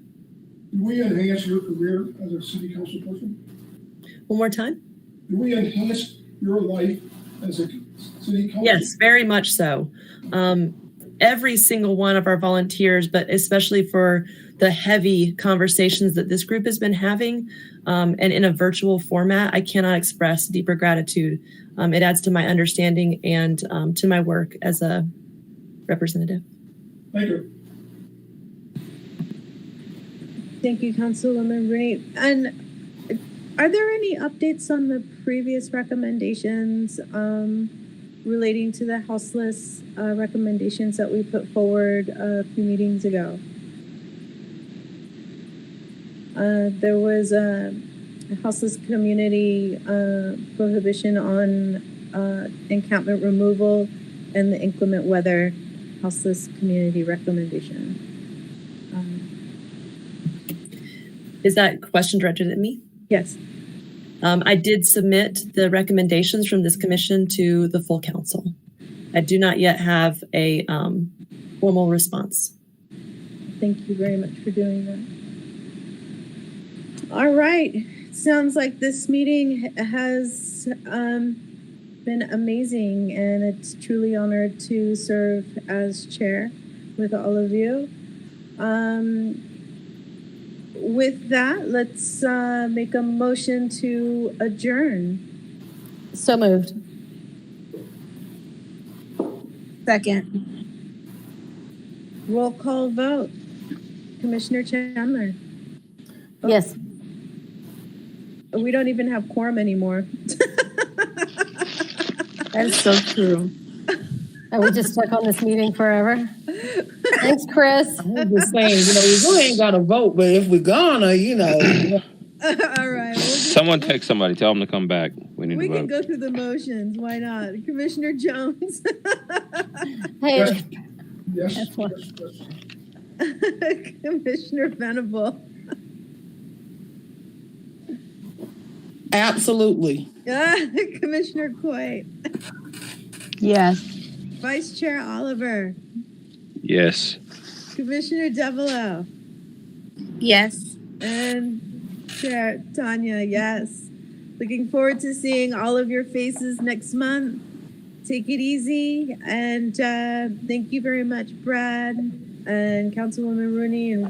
Do we enhance your career as a city council person? One more time? Do we enhance your life as a city council? Yes, very much so. Every single one of our volunteers, but especially for the heavy conversations that this group has been having, and in a virtual format, I cannot express deeper gratitude. It adds to my understanding and to my work as a representative. Thank you. Thank you, Councilwoman Renee. And are there any updates on the previous recommendations relating to the houseless recommendations that we put forward a few meetings ago? There was a houseless community prohibition on encampment removal and the inclement weather houseless community recommendation. Is that question directed at me? Yes. I did submit the recommendations from this commission to the full council. I do not yet have a formal response. Thank you very much for doing that. All right. Sounds like this meeting has been amazing, and it's truly honored to serve as chair with all of you. With that, let's make a motion to adjourn. So moved. Second. Roll call vote. Commissioner Chandler. Oh, Yes. we don't even have quorum anymore. That's so true. Are we just stuck on this meeting forever? Thanks, Chris. I'm just saying, we ain't got to vote, but if we're gonna, All right. Someone text somebody. Tell them to come back. We need We to can vote. go through the motions. Why not? Commissioner Jones. Hey, Yes, yes, That's one. yes. Commissioner Venable. absolutely. Commissioner Coit. Yes. Vice Chair Oliver. Yes. Commissioner Devereaux. Yes. And Chair Tanya, yes. Looking forward to seeing all of your faces next month. Take it easy. And thank you very much, Brad and Councilwoman Rooney and